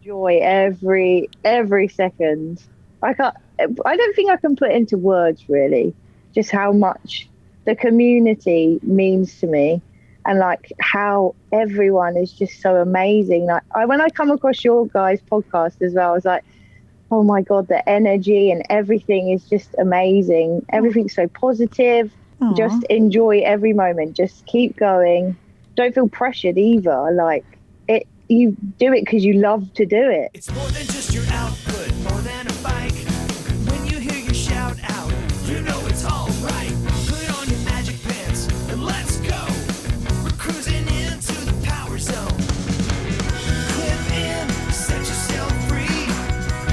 enjoy every second. I don't think I can put into words really just how much the community means to me, and like how everyone is just so amazing. Like when I come across your guys' podcast as well, I was like, oh my God, the energy and everything is just amazing. Everything's so positive. Aww. Just enjoy every moment. Just keep going. Don't feel pressured either. Like you do it because you love to do it. It's more than just your output, more than a bike. When you hear your shout out, you know it's all right. Put on your magic pants and let's go. We're cruising into the power zone. Clip in, set yourself free.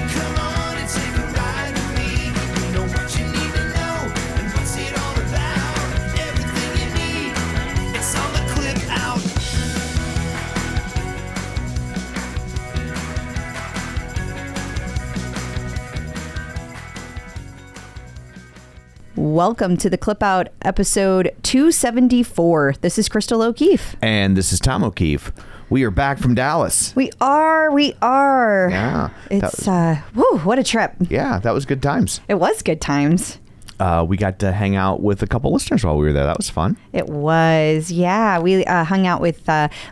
Come on and take a ride with me. Know what you need to know and what's it all about. Everything you need, it's on the Clip Out. Welcome to the Clip Out episode 274. This is Crystal O'Keefe. And this is Tom O'Keefe. We are back from Dallas. We are. Yeah. It's, what a trip. Yeah, that was good times. It was good times. We got to hang out with a couple listeners while we were there. That was fun. It was, yeah. We hung out with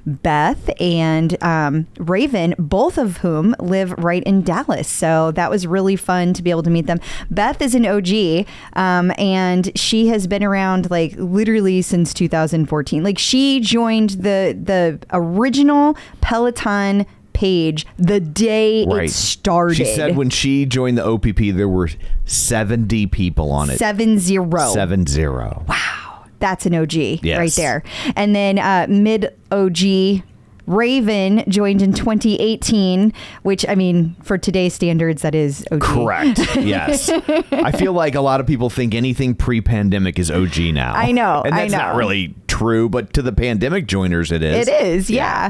Beth and Raven, both of whom live right in Dallas. So that was really fun to be able to meet them. Beth is an OG, and she has been around like literally since 2014. Like she joined the original Peloton page the day it started. She said when she joined the OPP, there were 70 people on it. 70. Wow. That's an OG right there. And then mid OG Raven joined in 2018, which, I mean, for today's standards, that is OG. Correct. Yes. I feel like a lot of people think anything pre-pandemic is OG now. I know. And that's not really true, but to the pandemic joiners, it is. It is, yeah.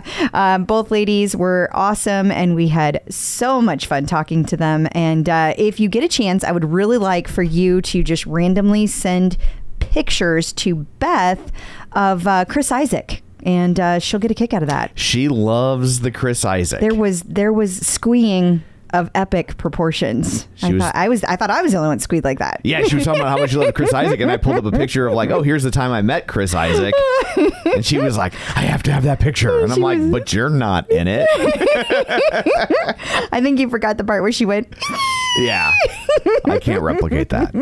Both ladies were awesome, and we had so much fun talking to them. And if you get a chance, I would really like for you to just randomly send pictures to Beth of Chris Isaac. And she'll get a kick out of that. She loves the Chris Isaac. There was squeeing of epic proportions. I thought I was the only one squeed like that. Yeah, she was talking about how much she loved Chris Isaac, and I pulled up a picture of like, oh, here's the time I met Chris Isaac, and she was like, I have to have that picture, and I'm like, but you're not in it. I think you forgot the part where she went. Yeah, I can't replicate that.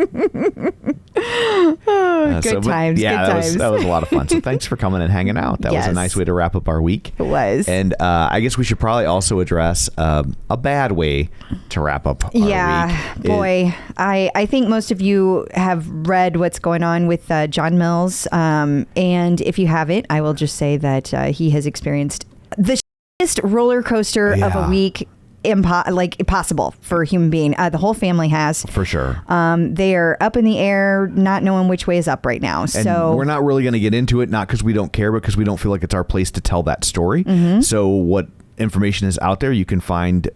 Good times. That was a lot of fun. So thanks for coming and hanging out. That was a nice way to wrap up our week. It was. And I guess we should probably also address a bad way to wrap up our week. Yeah, boy. I think most of you have read what's going on with John Mills. And if you haven't, I will just say that he has experienced the shittest roller coaster of a week. Impossible for a human being. The whole family has. For sure. They are up in the air, not knowing which way is up right now. So we're not really going to get into it, not because we don't care, but because we don't feel like it's our place to tell that story. Mm-hmm. So what information is out there, you can find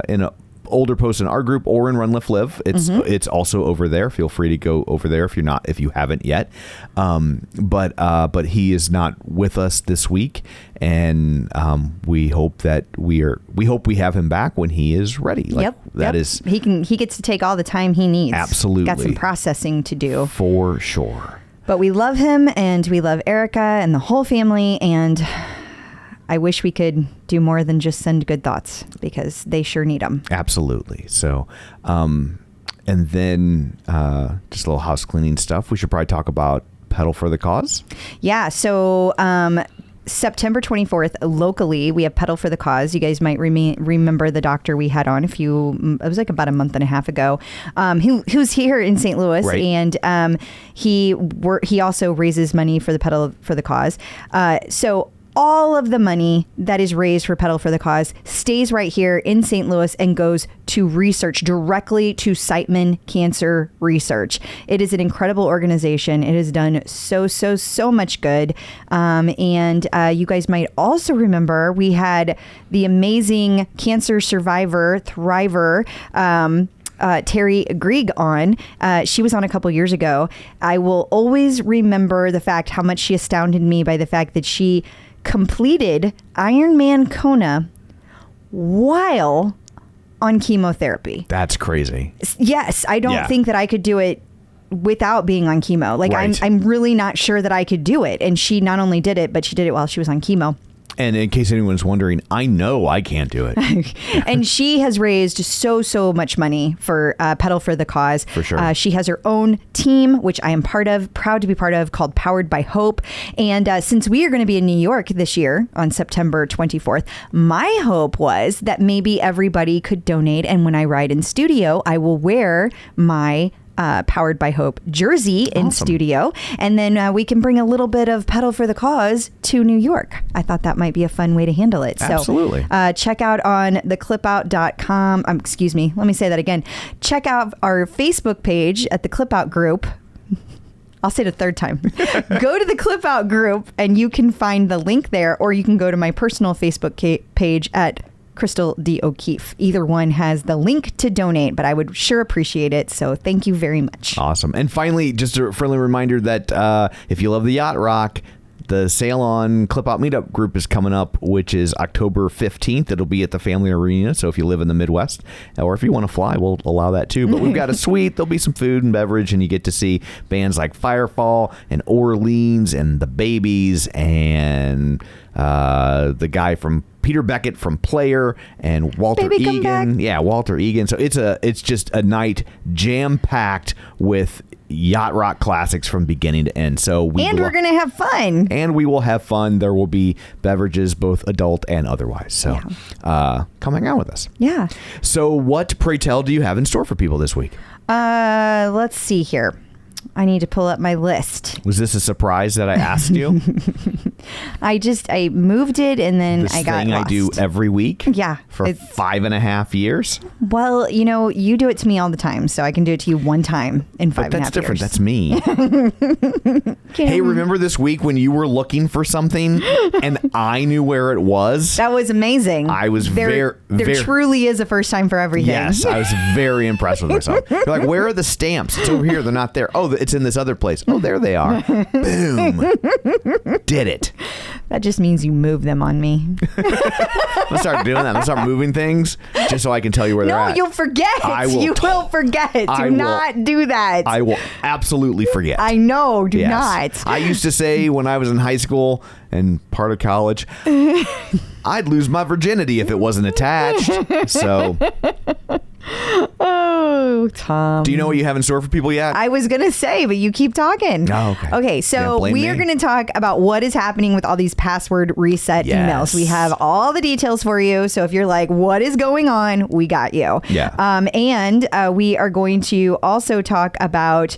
in a older posts in our group or in Run Lift Live. It's also over there. Feel free to go over there if you haven't yet. But he is not with us this week, and we hope that we have him back when he is ready. He gets to take all the time he needs. Absolutely. Got some processing to do. For sure. But we love him, and we love Erica and the whole family, and I wish we could do more than just send good thoughts, because they sure need them. Absolutely. So, and then just a little house cleaning stuff. We should probably talk about Pedal for the Cause. Yeah. So September 24th, locally, we have Pedal for the Cause. You guys might remember the doctor we had on it was like about a month and a half ago, who's here in St. Louis. Right. And he also raises money for the Pedal for the Cause. So all of the money that is raised for Pedal for the Cause stays right here in St. Louis and goes to research, directly to Siteman Cancer Research. It is an incredible organization. It has done so much good. And you guys might also remember we had the amazing cancer survivor, thriver, Terry Grieg on. She was on a couple years ago. I will always remember the fact how much she astounded me by the fact that she completed Ironman Kona while on chemotherapy. That's crazy. Yes, I don't think that I could do it without being on chemo. Like, Right. I'm really not sure that I could do it. And she not only did it, but she did it while she was on chemo. And in case anyone's wondering, I know I can't do it. And she has raised so much money for Pedal for the Cause. For sure. She has her own team, which I am proud to be part of, called Powered by Hope. And since we are going to be in New York this year on September 24th, my hope was that maybe everybody could donate. And when I ride in studio, I will wear my Powered by Hope jersey in studio, and then we can bring a little bit of Pedal for the Cause to New York. I thought that might be a fun way to handle it. Absolutely. So check out on theclipout.com. Excuse me. Let me say that again. Check out our Facebook page at the Clip Out group. I'll say it a third time. Go to the Clip Out group and you can find the link there, or you can go to my personal Facebook page at Crystal D. O'Keefe. Either one has the link to donate, but I would sure appreciate it. So thank you very much. Awesome. And finally, just a friendly reminder that if you love the yacht rock, the Sail On Clip Out Meetup group is coming up, which is October 15th. It'll be at the Family Arena. So if you live in the Midwest, or if you want to fly, we'll allow that too. But we've got a suite. There'll be some food and beverage, and you get to see bands like Firefall and Orleans and the Babies and the guy from Peter Beckett from Player and Walter Baby, come Egan. back. Yeah, Walter Egan. So it's just a night jam-packed with yacht rock classics from beginning to end. So we're going to have fun. And we will have fun. There will be beverages, both adult and otherwise. So come hang out with us. Yeah. So what, pray tell, do you have in store for people this week? Let's see here. I need to pull up my list. Was this a surprise that I asked you? I moved it and then This I got thing lost. I do every week? Yeah. For 5.5 years? Well, you do it to me all the time, so I can do it to you one time in 5.5 years. But that's different. That's me. Hey, remember this week when you were looking for something and I knew where it was? That was amazing. I was There truly is a first time for everything. Yes, I was very impressed with myself. You're like, where are the stamps? It's over here. They're not there. Oh, it's in this other place. Oh, there they are. Boom. Did it. That just means you move them on me. Let's start doing that. Let's start moving things just so I can tell you where they're at. No, you'll forget. You will forget. Do not do that. I will absolutely forget. I know. Do Yes. not. I used to say when I was in high school and part of college, I'd lose my virginity if it wasn't attached. So, oh, Tom. do you know what you have in store for people yet? I was going to say, but you keep talking. Oh, okay. Okay, Yeah, so blame we are me. going to talk about what is happening with all these password reset Yes. emails. We have all the details for you. So if you're like, what is going on? We got you. Yeah. And we are going to also talk about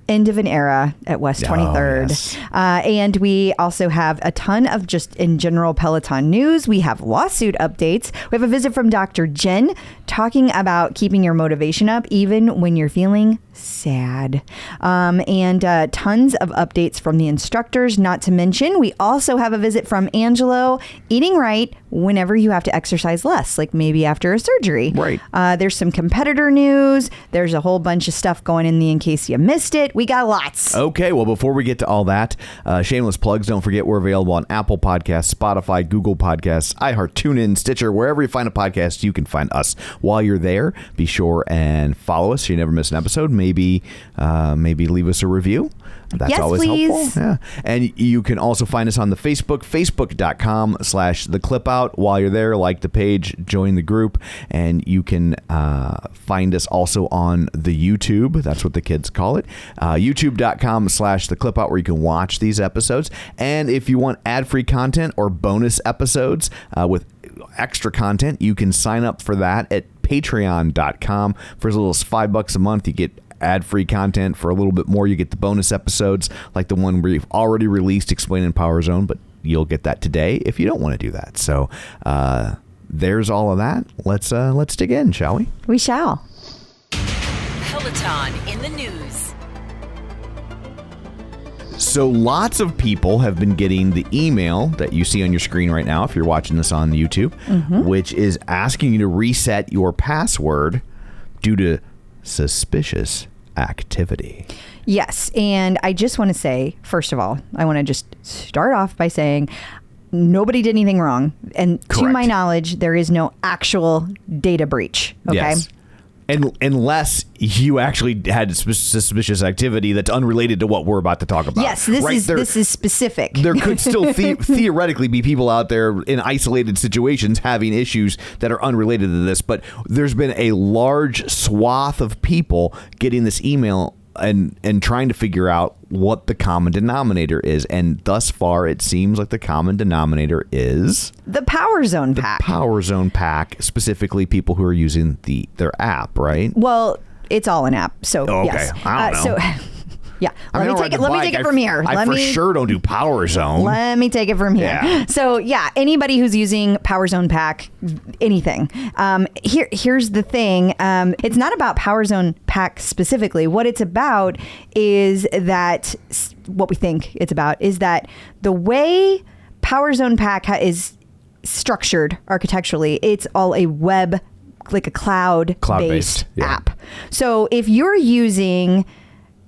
end of an era at West 23rd. yes. And we also have a ton of just in general Peloton news. We have lawsuit updates. We have a visit from Dr. Jenn talking about keeping your motivation up even when you're feeling sad. And tons of updates from the instructors, not to mention we also have a visit from Angelo, eating right whenever you have to exercise less, like maybe after a surgery. Right. There's some competitor news. There's a whole bunch of stuff going in case you missed it. We got lots. Okay, well, before we get to all that, shameless plugs, don't forget we're available on Apple Podcasts, Spotify, Google Podcasts, iHeart, TuneIn, Stitcher, wherever you find a podcast, you can find us. While you're there, be sure and follow us so you never miss an episode. Maybe leave us a review. That's Yes, always please. helpful. Yeah. And you can also find us on the Facebook, facebook.com/theclipout. While you're there, like the page, join the group, and you can find us also on the YouTube. That's what the kids call it. youtube.com/theclipout, where you can watch these episodes. And if you want ad-free content or bonus episodes with extra content, you can sign up for that at patreon.com. For as little as $5 a month, you get ad-free content. For a little bit more, you get the bonus episodes like the one we've already released explaining Power Zone, but you'll get that today if you don't want to do that. So there's all of that. Let's dig in, shall we? We shall. Peloton in the news. So lots of people have been getting the email that you see on your screen right now if you're watching this on YouTube, which is asking you to reset your password due to suspicious activity. Yes. And I just want to say, first of all, I want to just start off by saying nobody did anything wrong. And to Correct. my knowledge, there is no actual data breach. Okay. Yes. And unless you actually had suspicious activity that's unrelated to what we're about to talk about. Yes, this is specific. There could still theoretically be people out there in isolated situations having issues that are unrelated to this. But there's been a large swath of people getting this email and trying to figure out what the common denominator is. And thus far, it seems like the common denominator is the Power Zone Pack. Power Zone Pack, specifically people who are using their app, right? Well, it's all an app. So, Okay. yes. I don't know. Yeah. I mean, Let me take it from here. I for sure don't do Power Zone. Let me take it from here. Yeah. So yeah, anybody who's using Power Zone Pack, anything. Here's the thing. It's not about Power Zone Pack specifically. What it's about is that what we think it's about is that the way Power Zone Pack is structured architecturally, it's all a web, like a cloud-based yeah. app. So if you're using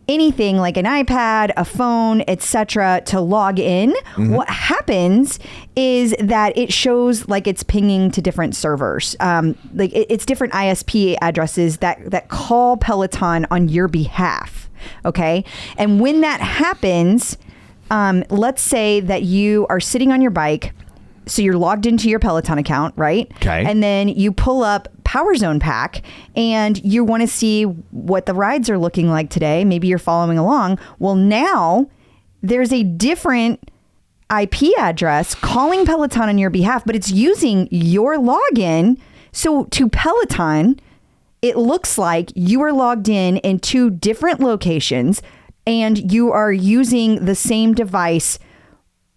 anything like an iPad, a phone, etc. to log in, what happens is that it shows like it's pinging to different servers. Like it's different ISP addresses that call Peloton on your behalf. Okay. And when that happens, let's say that you are sitting on your bike. So you're logged into your Peloton account, right? Okay. And then you pull up Power Zone Pack and you want to see what the rides are looking like today. Maybe you're following along. Well, now there's a different IP address calling Peloton on your behalf, but it's using your login. So to Peloton, it looks like you are logged in 2 different locations and you are using the same device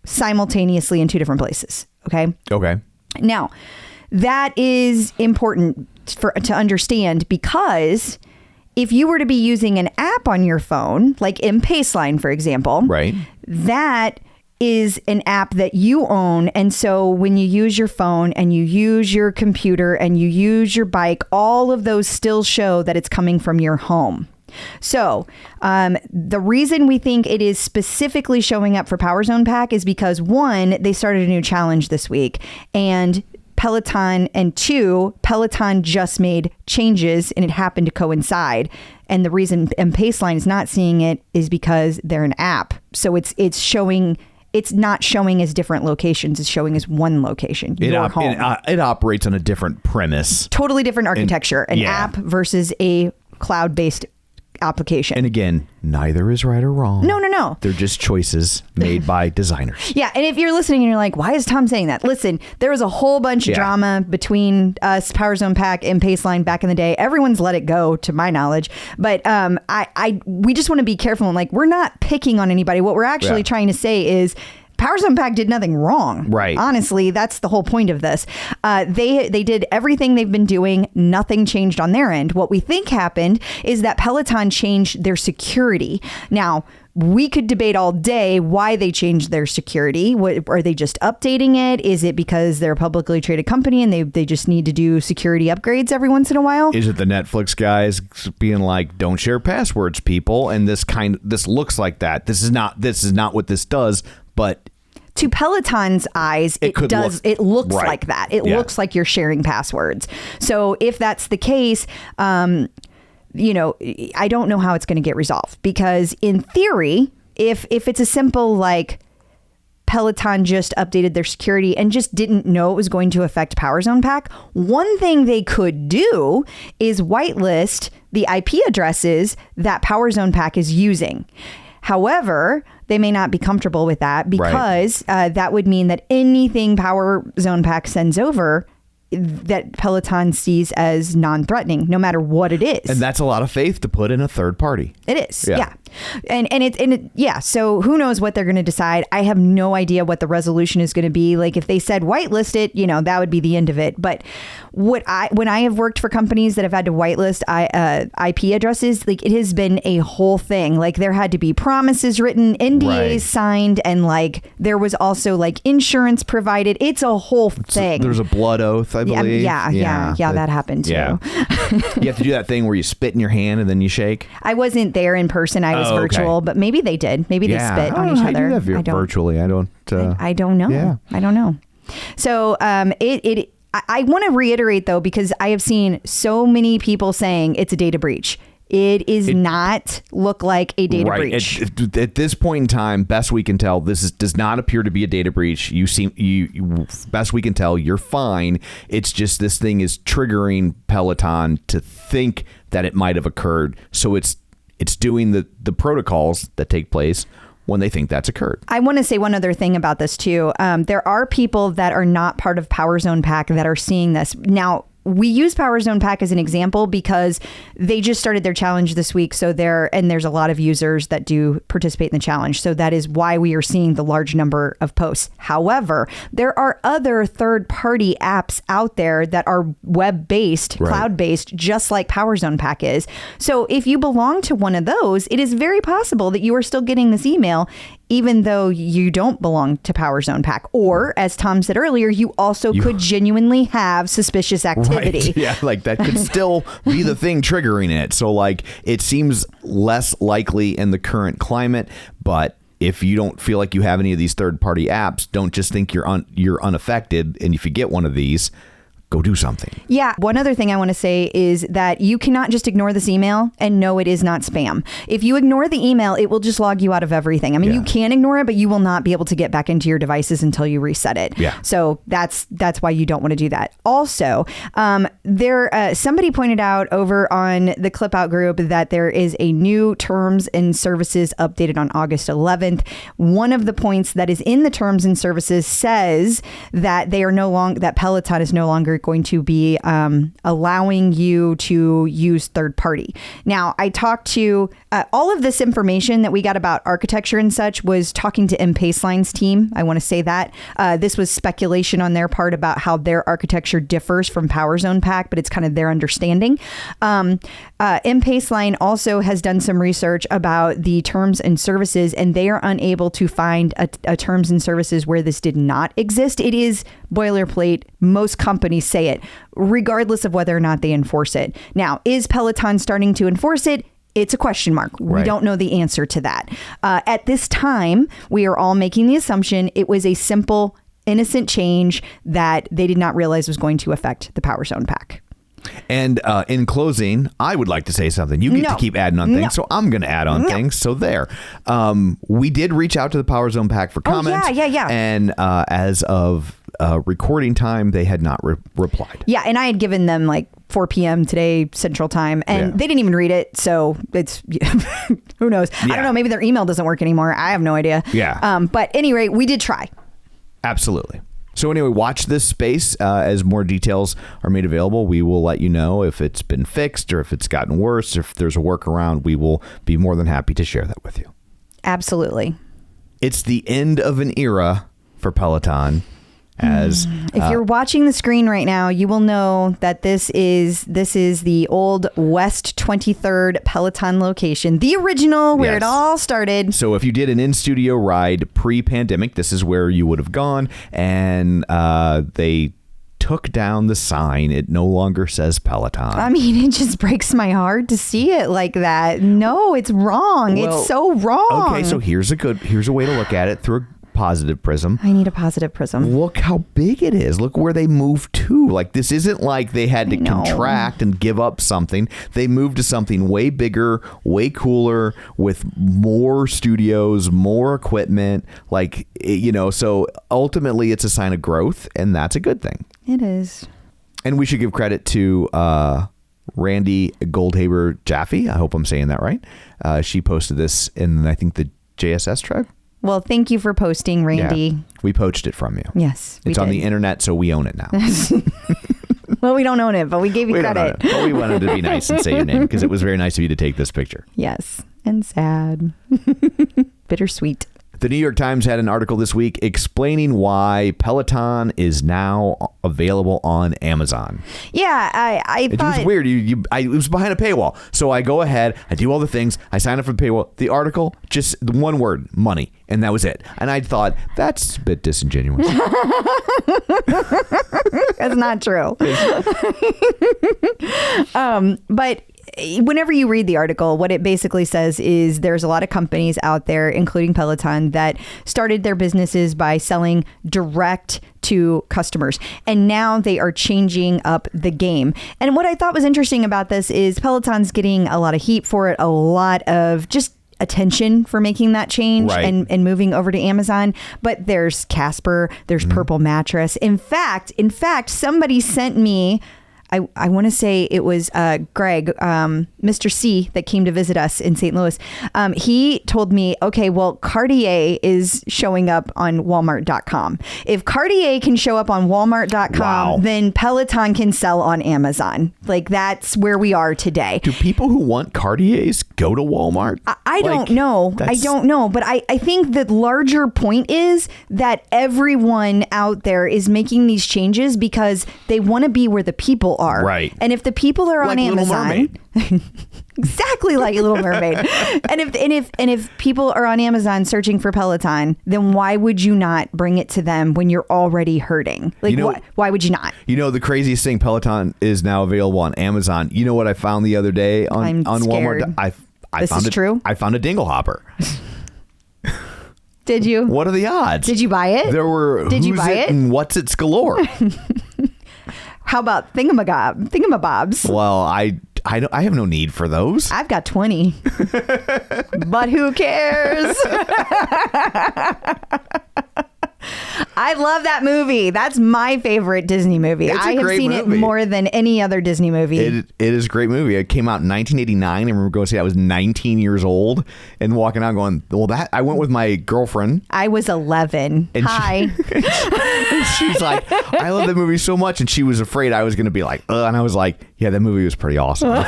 simultaneously in 2 different places. Okay. Okay. Now, that is important to understand because if you were to be using an app on your phone, like M-Paceline, for example, Right. that is an app that you own. And so when you use your phone and you use your computer and you use your bike, all of those still show that it's coming from your home. So the reason we think it is specifically showing up for Power Zone Pack is because 1, they started a new challenge this week and Peloton, and 2, Peloton just made changes and it happened to coincide. And the reason M-Paceline is not seeing it is because they're an app. So it's showing. It's not showing as different locations. It's showing as one location, your home. It operates on a different premise. Totally different architecture. An yeah. app versus a cloud-based application. And again, neither is right or wrong. No. They're just choices made by designers. Yeah, and if you're listening and you're like, why is Tom saying that? Listen, there was a whole bunch of drama between us, Power Zone Pack, and Paceline back in the day. Everyone's let it go, to my knowledge. But we just want to be careful. And like, we're not picking on anybody. What we're actually trying to say is Power Zone Pack did nothing wrong. Right. Honestly, that's the whole point of this. They did everything they've been doing. Nothing changed on their end. What we think happened is that Peloton changed their security. Now, we could debate all day why they changed their security. What, are they just updating it? Is it because they're a publicly traded company and they just need to do security upgrades every once in a while? Is it the Netflix guys being like, don't share passwords, people? And this looks like that. This is not what this does, but to Peloton's eyes, it looks right. like that. It looks like you're sharing passwords. So if that's the case, I don't know how it's going to get resolved, because in theory, if it's a simple like Peloton just updated their security and just didn't know it was going to affect Power Zone Pack, one thing they could do is whitelist the IP addresses that Power Zone Pack is using. However, they may not be comfortable with that because that would mean that anything Power Zone Pack sends over that Peloton sees as non-threatening, no matter what it is. And that's a lot of faith to put in a third party. It is. Yeah. And so who knows what they're going to decide. I have no idea what the resolution is going to be. Like if they said whitelist it, that would be the end of it. But when I have worked for companies that have had to whitelist IP addresses, like it has been a whole thing. Like there had to be promises written, NDAs signed, and like there was also like insurance provided. It's a whole thing. There's a blood oath, I believe. Yeah, that happened too. Yeah. You have to do that thing where you spit in your hand and then you shake. I wasn't there in person. I was Oh, okay. virtual, but maybe they did. Maybe they spit I on don't each know how you other. do that virtually. I don't. I don't know. Yeah. I don't know. So I want to reiterate though, because I have seen so many people saying it's a data breach. It not look like a data breach. At this point in time, best we can tell, does not appear to be a data breach. Best we can tell, you're fine. It's just this thing is triggering Peloton to think that it might have occurred. So it's doing the protocols that take place when they think that's occurred. I want to say one other thing about this too. There are people that are not part of Power Zone Pack that are seeing this. Now, we use Power Zone Pack as an example because they just started their challenge this week. So there's a lot of users that do participate in the challenge. So that is why we are seeing the large number of posts. However, there are other third-party apps out there that are web-based, right, cloud-based, just like Power Zone Pack is. So if you belong to one of those, it is very possible that you are still getting this email even though you don't belong to Power Zone Pack. Or, as Tom said earlier, you could genuinely have suspicious activity. Right. Yeah, like that could still be the thing triggering it. So like it seems less likely in the current climate, but if you don't feel like you have any of these third-party apps, don't just think you're unaffected. And if you get one of these, go do something. Yeah. One other thing I want to say is that you cannot just ignore this email and know it is not spam. If you ignore the email, it will just log you out of everything. I mean, you can ignore it, but you will not be able to get back into your devices until you reset it. Yeah. So that's why you don't want to do that. Also, somebody pointed out over on the Clip Out group that there is a new terms and services updated on August 11th. One of the points that is in the terms and services says that that Peloton is no longer going to be allowing you to use third party. Now, I talked to all of this information that we got about architecture and such was talking to M-Paceline's team. I want to say that. This was speculation on their part about how their architecture differs from Power Zone Pack, but it's kind of their understanding. M-Paceline also has done some research about the terms and services, and they are unable to find a terms and services where this did not exist. It is boilerplate. Most companies say it, regardless of whether or not they enforce it. Now, is Peloton starting to enforce it? It's a question mark. Right. We don't know the answer to that. At this time, we are all making the assumption it was a simple, innocent change that they did not realize was going to affect the Power Zone Pack. And in closing, I would like to say something. You get to keep adding on things, so I'm going to add on things. So there. We did reach out to the Power Zone Pack for comments. Yeah. And as of recording time, they had not replied. Yeah, and I had given them like 4 p.m. today Central Time, and they didn't even read it. So it's who knows? I don't know. Maybe their email doesn't work anymore. I have no idea. Yeah. But anyway, we did try. Absolutely. So anyway, watch this space as more details are made available. We will let you know if it's been fixed or if it's gotten worse. If there's a workaround, we will be more than happy to share that with you. Absolutely. It's the end of an era for Peloton. As if you're watching the screen right now, you will know that this is the old West 23rd Peloton location, the original where it all started. So if you did an in-studio ride pre-pandemic, this is where you would have gone, and they took down the sign. It no longer says Peloton. I mean, it just breaks my heart to see it like that. No, it's wrong. Well, it's so wrong. Okay, so here's a way to look at it through a positive prism. I need a positive prism. Look how big it is. Look where they moved to. Like, this isn't like they had to contract and give up something. They moved to something way bigger, way cooler, with more studios, more equipment. Like, so ultimately it's a sign of growth, and that's a good thing. It is. And we should give credit to Randy Goldhaber Jaffe. I hope I'm saying that right. She posted this in, I think, the JSS tribe. Well, thank you for posting, Randy. Yeah, we poached it from you. Yes, it's on the internet, so we own it now. Well, we don't own it, but we gave you credit. But we wanted to be nice and say your name because it was very nice of you to take this picture. Yes, and sad. Bittersweet. The New York Times had an article this week explaining why Peloton is now available on Amazon. Yeah, I thought... It was weird. It was behind a paywall. So I go ahead, I do all the things, I sign up for the paywall. The article, just the one word, money. And that was it. And I thought, that's a bit disingenuous. That's not true. But whenever you read the article, what it basically says is there's a lot of companies out there, including Peloton, that started their businesses by selling direct to customers. And now they are changing up the game. And what I thought was interesting about this is Peloton's getting a lot of heat for it, a lot of just attention for making that change and moving over to Amazon. But there's Casper, there's Purple Mattress. In fact, somebody sent me, I want to say it was Greg, Mr. C, that came to visit us in St. Louis. He told me, okay, well, Cartier is showing up on Walmart.com. If Cartier can show up on Walmart.com, then Peloton can sell on Amazon. Like, that's where we are today. Do people who want Cartiers go to Walmart? I don't know. I don't know. But I think the larger point is that everyone out there is making these changes because they want to be where the people are. Right. And if the people are like on Amazon, exactly like Little Mermaid. and if people are on Amazon searching for Peloton, then why would you not bring it to them when you're already hurting? Like, why would you not? You know, the craziest thing, Peloton is now available on Amazon. You know what I found the other day on Walmart? This is true? I found a dingle hopper. Did you? What are the odds? Did you buy it? There were Did you buy it? And what's its galore. How about thingamabobs? Well, I have no need for those. I've got 20. But who cares? I love that movie. That's my favorite Disney movie. I have seen it more than any other Disney movie. It is a great movie. It came out in 1989. I remember going to see it. I was 19 years old and walking out going, well, I went with my girlfriend. I was 11. And Hi. She's like, I love that movie so much. And she was afraid I was going to be like, and I was like, yeah, that movie was pretty awesome.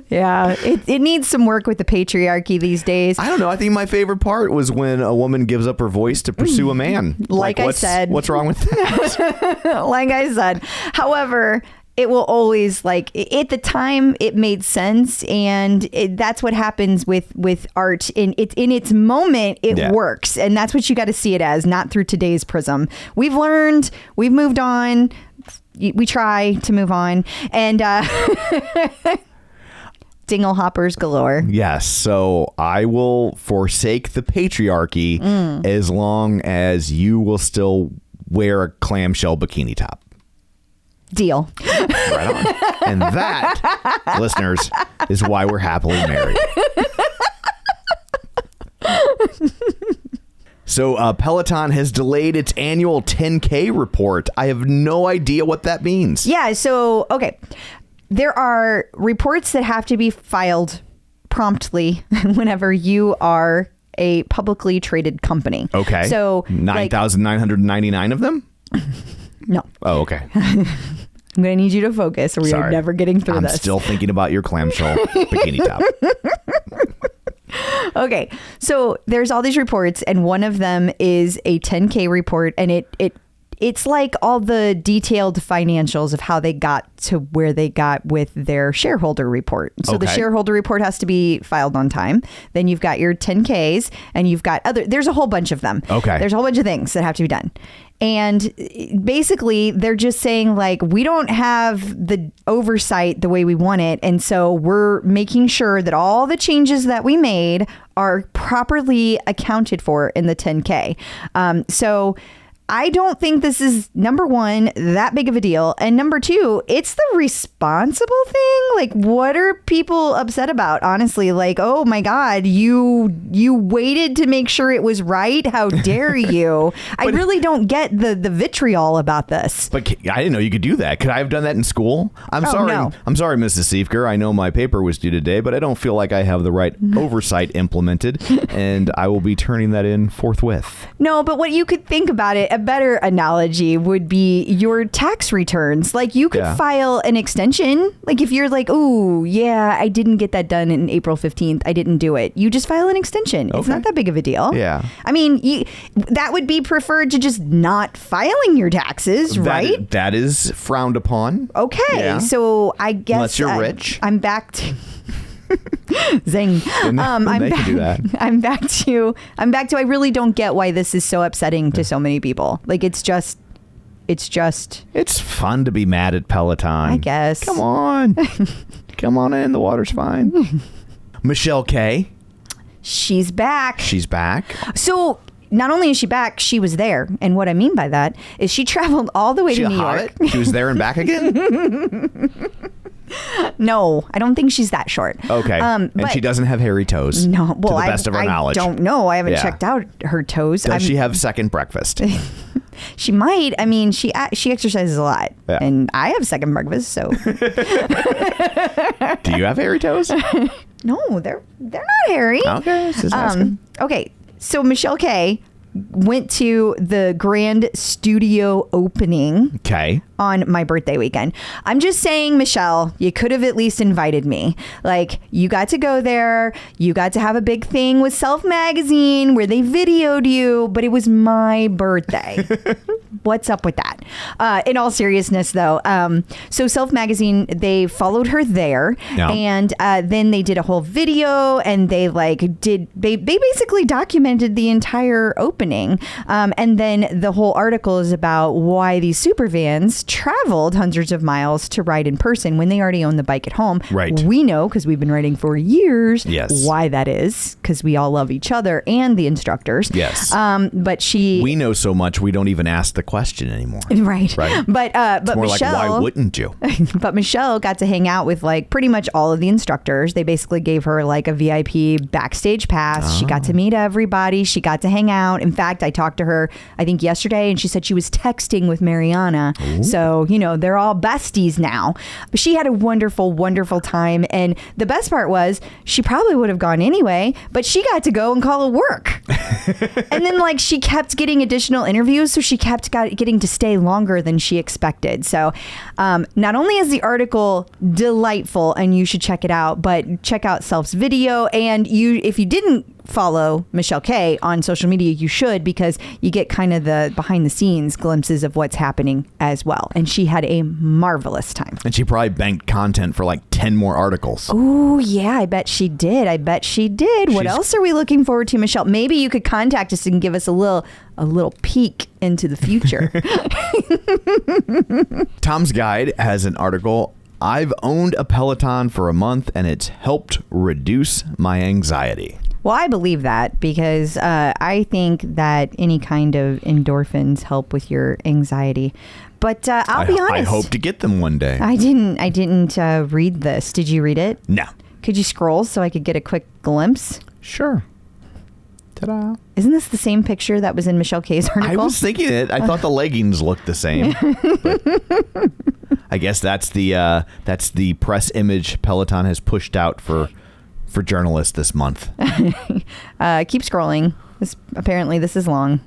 Yeah, it needs some work with the patriarchy these days. I don't know. I think my favorite part was when a woman gives up her voice to pursue a man. Like I said. What's wrong with that? Like I said. However, it will always, like, at the time it made sense, and that's what happens with art. In its moment, it works, and that's what you got to see it as, not through today's prism. We've learned, we've moved on. We try to move on, and dingle hoppers galore. Yes, so I will forsake the patriarchy as long as you will still wear a clamshell bikini top. Deal. Right on. And that, listeners, is why we're happily married. So Peloton has delayed its annual 10K report. I have no idea what that means. Yeah, so, okay. There are reports that have to be filed promptly whenever you are a publicly traded company. Okay. So 9,999 of them? No. Oh, okay. I'm going to need you to focus, or we are never getting through this. I'm still thinking about your clamshell bikini top. Okay. So there's all these reports, and one of them is a 10K report, and it's like all the detailed financials of how they got to where they got with their shareholder report. So the shareholder report has to be filed on time. Then you've got your 10Ks, and you've got there's a whole bunch of them. Okay. There's a whole bunch of things that have to be done. And basically, they're just saying, like, we don't have the oversight the way we want it. And so we're making sure that all the changes that we made are properly accounted for in the 10K. So I don't think this is, number one, that big of a deal. And number two, it's the responsible thing. Like, what are people upset about? Honestly, like, oh my God, you waited to make sure it was right. How dare you? I really don't get the vitriol about this. But I didn't know you could do that. Could I have done that in school? I'm sorry. No. I'm sorry, Mrs. Siefker. I know my paper was due today, but I don't feel like I have the right oversight implemented, and I will be turning that in forthwith. No, but what you could think about it, a better analogy would be your tax returns. Like, you could file an extension. Like, if you're like, oh yeah, I didn't get that done in April 15th. I didn't do it. You just file an extension. It's not that big of a deal. Yeah. I mean, that would be preferred to just not filing your taxes, right? That is frowned upon. Okay. Yeah. So I guess unless you're rich. I'm back to zing. I'm back to I really don't get why this is so upsetting to so many people. Like, it's just it's just... It's fun to be mad at Peloton. I guess. Come on. Come on in. The water's fine. Michelle K. She's back. She's back. So not only is she back, she was there. And what I mean by that is she traveled all the way to New York. She was there and back again? No, I don't think she's that short. Okay. And she doesn't have hairy toes. No, well, to the best of our knowledge. I don't know. I haven't checked out her toes. Does she have second breakfast? She might. I mean, she exercises a lot, and I have second breakfast. So, do you have hairy toes? No, they're not hairy. Okay, just asking. Okay, so Michelle K went to the grand studio opening. Okay. On my birthday weekend. I'm just saying, Michelle, you could have at least invited me. Like, you got to go there. You got to have a big thing with Self Magazine where they videoed you, but it was my birthday. What's up with that? In all seriousness, though, so Self Magazine, they followed her there, and then they did a whole video, and they basically documented the entire opening, and then the whole article is about why these super vans traveled hundreds of miles to ride in person when they already own the bike at home. Right. We know, because we've been riding for years, yes, why that is, because we all love each other and the instructors. Yes. But we know so much we don't even ask the question anymore. Right. But it's more Michelle, like, why wouldn't you? But Michelle got to hang out with like pretty much all of the instructors. They basically gave her like a VIP backstage pass. She got to meet everybody. She got to hang out. In fact, I talked to her, I think yesterday, and she said she was texting with Mariana. Ooh. So, they're all besties now. But she had a wonderful, wonderful time. And the best part was she probably would have gone anyway, but she got to go and call it work. And then she kept getting additional interviews. So she kept getting to stay longer than she expected. So not only is the article delightful and you should check it out, but check out Self's video. And if you didn't follow Michelle K on social media, you should, because you get kind of the behind the scenes glimpses of what's happening as well. And she had a marvelous time. And she probably banked content for 10 more articles. Oh yeah, I bet she did. What else are we looking forward to, Michelle? Maybe you could contact us and give us a little peek into the future. Tom's Guide has an article. I've owned a Peloton for a month and it's helped reduce my anxiety. Well, I believe that, because I think that any kind of endorphins help with your anxiety. But I'll be honest. I hope to get them one day. I didn't read this. Did you read it? No. Could you scroll so I could get a quick glimpse? Sure. Ta-da. Isn't this the same picture that was in Michelle K's article? I was thinking it. I thought the leggings looked the same. But I guess that's the press image Peloton has pushed out for journalists this month. Keep scrolling. Apparently this is long.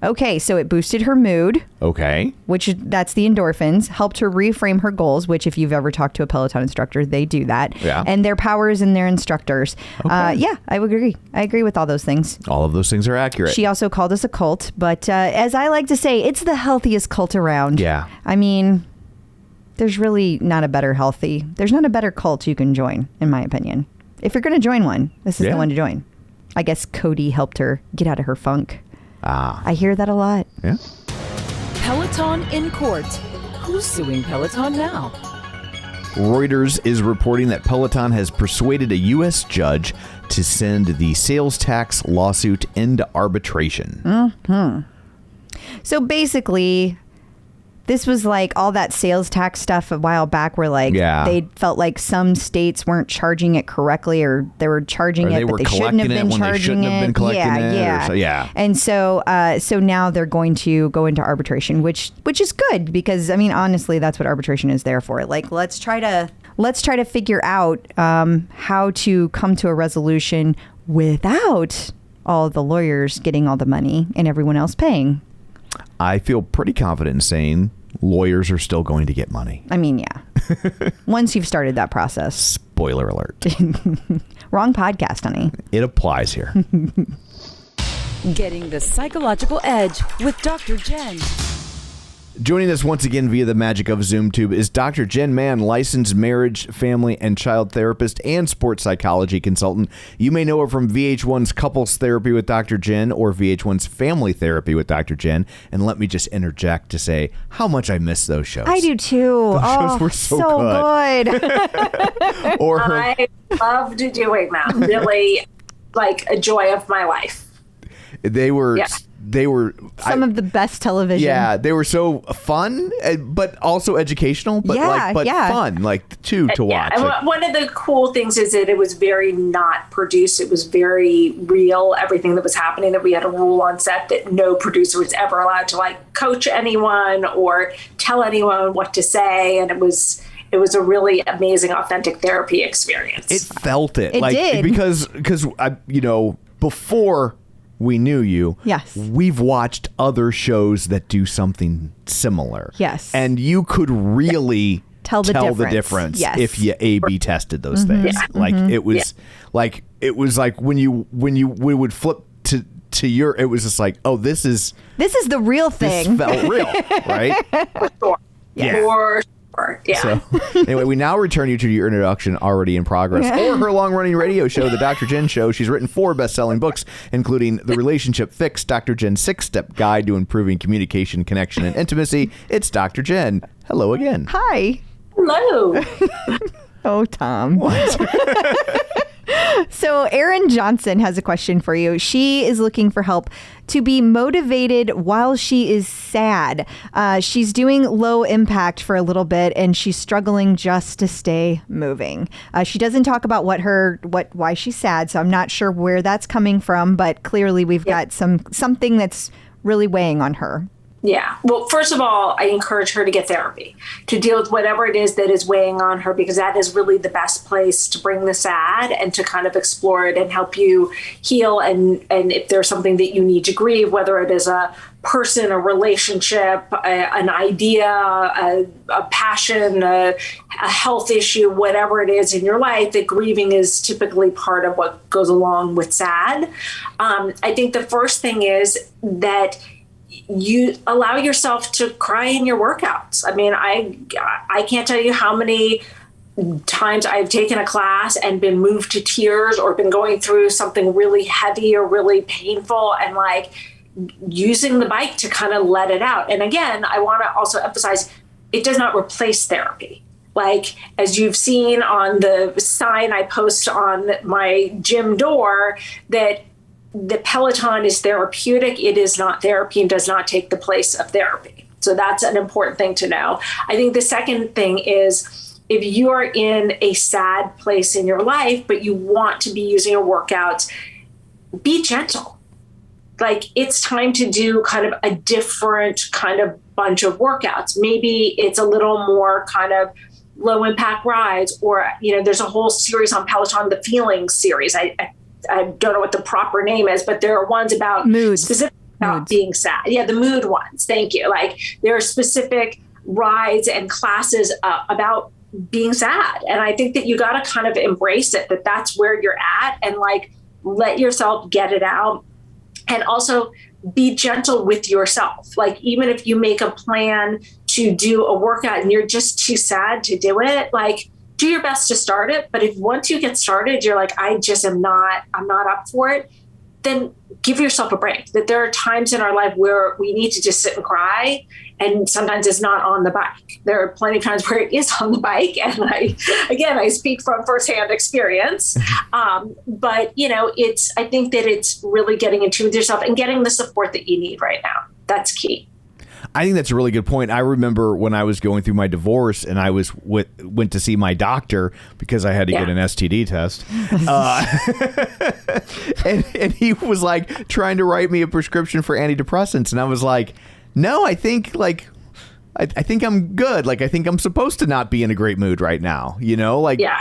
Okay, so it boosted her mood. Okay. That's the endorphins. Helped her reframe her goals, which if you've ever talked to a Peloton instructor, they do that. Yeah. And their powers and their instructors. Okay. Yeah, I would agree. I agree with all those things. All of those things are accurate. She also called us a cult, but as I like to say, it's the healthiest cult around. Yeah. I mean, there's really not a better cult you can join, in my opinion. If you're going to join one, this is the one to join. I guess Cody helped her get out of her funk. I hear that a lot. Yeah. Peloton in court. Who's suing Peloton now? Reuters is reporting that Peloton has persuaded a U.S. judge to send the sales tax lawsuit into arbitration. Mm-hmm. So basically, this was all that sales tax stuff a while back where they felt like some states weren't charging it correctly, or they were charging it, but they shouldn't have been charging it. Yeah. And so now they're going to go into arbitration, which is good, because I mean, honestly, that's what arbitration is there for. Let's try to figure out how to come to a resolution without all the lawyers getting all the money and everyone else paying. I feel pretty confident in saying lawyers are still going to get money. I mean, yeah. Once you've started that process. Spoiler alert. Wrong podcast, honey. It applies here. Getting the psychological edge with Dr. Jenn. Joining us once again via the magic of ZoomTube is Dr. Jenn Mann, licensed marriage, family, and child therapist and sports psychology consultant. You may know her from VH1's Couples Therapy with Dr. Jenn or VH1's Family Therapy with Dr. Jenn. And let me just interject to say how much I miss those shows. I do too. Those shows were so good. Or her, I loved doing them. Really, like a joy of my life. they were Some of the best television. Yeah, they were so fun, but also educational, but fun, like to watch. And one of the cool things is that it was very not produced. It was very real, everything that was happening, that we had a rule on set that no producer was ever allowed to like coach anyone or tell anyone what to say. And it was a really amazing, authentic therapy experience. It felt it. It like, did. Because before we knew you, yes, we've watched other shows that do something similar. Yes. And you could really tell the difference yes, if you A/B tested those things. Yeah. Like it was like when we would flip to your, it was just like, oh, this is the real thing. This felt real, right? For sure. Yeah. For sure. Yeah. So anyway, we now return you to your introduction already in progress, or her long-running radio show, The Dr. Jenn Show. She's written 4 best-selling books, including The Relationship Fix, Dr. Jenn's 6-Step Guide to Improving Communication, Connection, and Intimacy. It's Dr. Jenn. Hello again. Hi. Hello. Oh, Tom. What? So Erin Johnson has a question for you. She is looking for help to be motivated while she is sad. She's doing low impact for a little bit, and she's struggling just to stay moving. She doesn't talk about why she's sad, so I'm not sure where that's coming from. But clearly, we've got something that's really weighing on her. Yeah. Well, first of all, I encourage her to get therapy, to deal with whatever it is that is weighing on her, because that is really the best place to bring the sad and to kind of explore it and help you heal. And if there's something that you need to grieve, whether it is a person, a relationship, an idea, a passion, a health issue, whatever it is in your life, that grieving is typically part of what goes along with sad. I think the first thing is that you allow yourself to cry in your workouts. I mean, I can't tell you how many times I've taken a class and been moved to tears or been going through something really heavy or really painful, and like using the bike to kind of let it out. And again, I want to also emphasize, it does not replace therapy. Like, as you've seen on the sign I post on my gym door, that the Peloton is therapeutic. It is not therapy and does not take the place of therapy. So that's an important thing to know. I think the second thing is, if you are in a sad place in your life, but you want to be using a workout, be gentle. Like, it's time to do kind of a different kind of bunch of workouts. Maybe it's a little more kind of low impact rides, or, there's a whole series on Peloton, the Feelings series. I don't know what the proper name is, but there are ones about specifically about being sad. Yeah, the mood ones. Thank you. Like, there are specific rides and classes about being sad. And I think that you got to kind of embrace it, that that's where you're at, and like, let yourself get it out. And also be gentle with yourself. Like, even if you make a plan to do a workout and you're just too sad to do it, like, do your best to start it. But if once you get started, you're like, I'm not up for it, then give yourself a break. That there are times in our life where we need to just sit and cry. And sometimes it's not on the bike. There are plenty of times where it is on the bike. And I speak from firsthand experience. But I think that it's really getting in tune with yourself and getting the support that you need right now. That's key. I think that's a really good point. I remember when I was going through my divorce and I went to see my doctor because I had to get an STD test. And he was like trying to write me a prescription for antidepressants. And I was like, no, I think I'm good. Like, I think I'm supposed to not be in a great mood right now.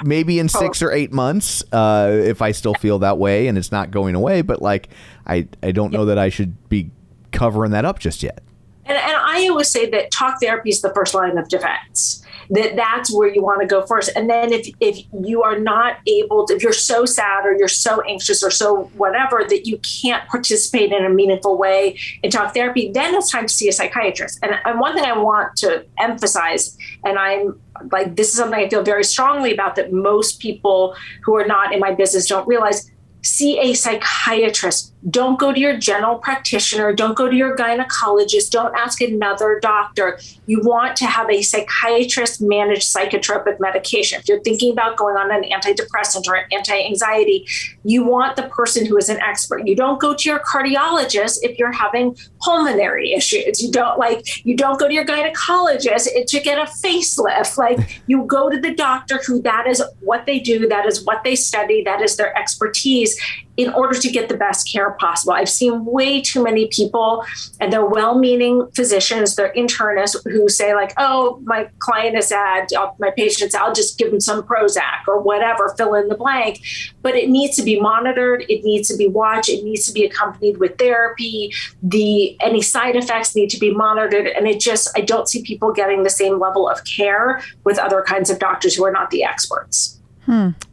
Maybe in 6 or 8 months, if I still feel that way and it's not going away. But like, I don't know that I should be covering that up just yet. And I always say that talk therapy is the first line of defense. that's where you want to go first. And then if you are not able to, if you're so sad or you're so anxious or so whatever that you can't participate in a meaningful way in talk therapy, then it's time to see a psychiatrist. And one thing I want to emphasize, and I'm like, this is something I feel very strongly about, that most people who are not in my business don't realize: see a psychiatrist. Don't go to your general practitioner. Don't go to your gynecologist. Don't ask another doctor. You want to have a psychiatrist manage psychotropic medication. If you're thinking about going on an antidepressant or an anti-anxiety, you want the person who is an expert. You don't go to your cardiologist if you're having pulmonary issues. You don't go to your gynecologist to get a facelift. Like, you go to the doctor who, that is what they do. That is what they study. That is their expertise, in order to get the best care possible. I've seen way too many people, and they're well-meaning physicians, they're internists, who say like, oh, my client is sad, my patient's, I'll just give them some Prozac or whatever, fill in the blank. But it needs to be monitored. It needs to be watched. It needs to be accompanied with therapy. Any side effects need to be monitored. And I don't see people getting the same level of care with other kinds of doctors who are not the experts.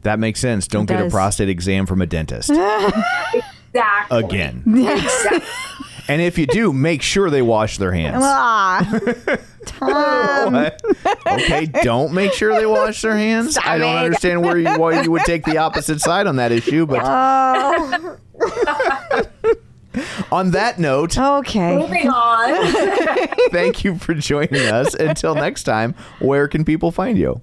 That makes sense. Don't get a prostate exam from a dentist. Exactly. Again. Exactly. And if you do, make sure they wash their hands. Tom. What? Okay, don't make sure they wash their hands. I don't understand why you would take the opposite side on that issue, but on that note, okay. Moving on. Thank you for joining us. Until next time, where can people find you?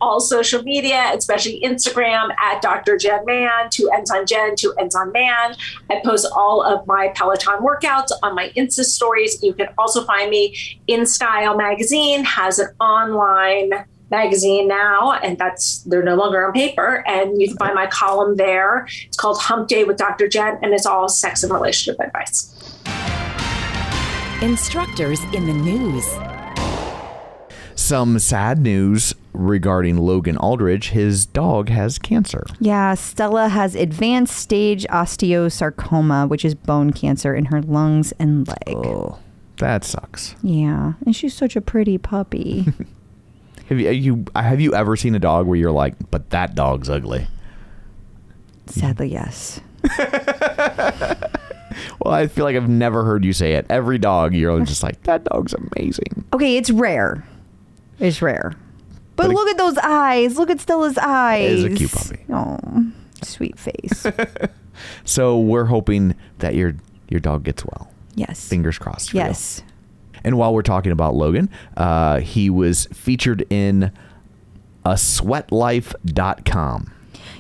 All social media, especially Instagram, at Dr. Jenn Man, 2 N's on Jen, 2 N's on Man. I post all of my Peloton workouts on my Insta stories. You can also find me. In Style magazine has an online magazine now, and they're no longer on paper. And you can find my column there. It's called Hump Day with Dr. Jenn, and it's all sex and relationship advice. Instructors in the news. Some sad news regarding Logan Aldridge. His dog has cancer. Yeah, Stella has advanced stage osteosarcoma, which is bone cancer in her lungs and leg. Oh, that sucks. Yeah, and she's such a pretty puppy. Have you ever seen a dog where you're like, but that dog's ugly? Sadly, yes. Well, I feel like I've never heard you say it. Every dog, you're just like, that dog's amazing. Okay, it's rare. It's rare. But look at those eyes. Look at Stella's eyes. It is a cute puppy. Oh, sweet face. So we're hoping that your dog gets well. Yes. Fingers crossed for yes. you. And while we're talking about Logan, he was featured in sweatlife.com.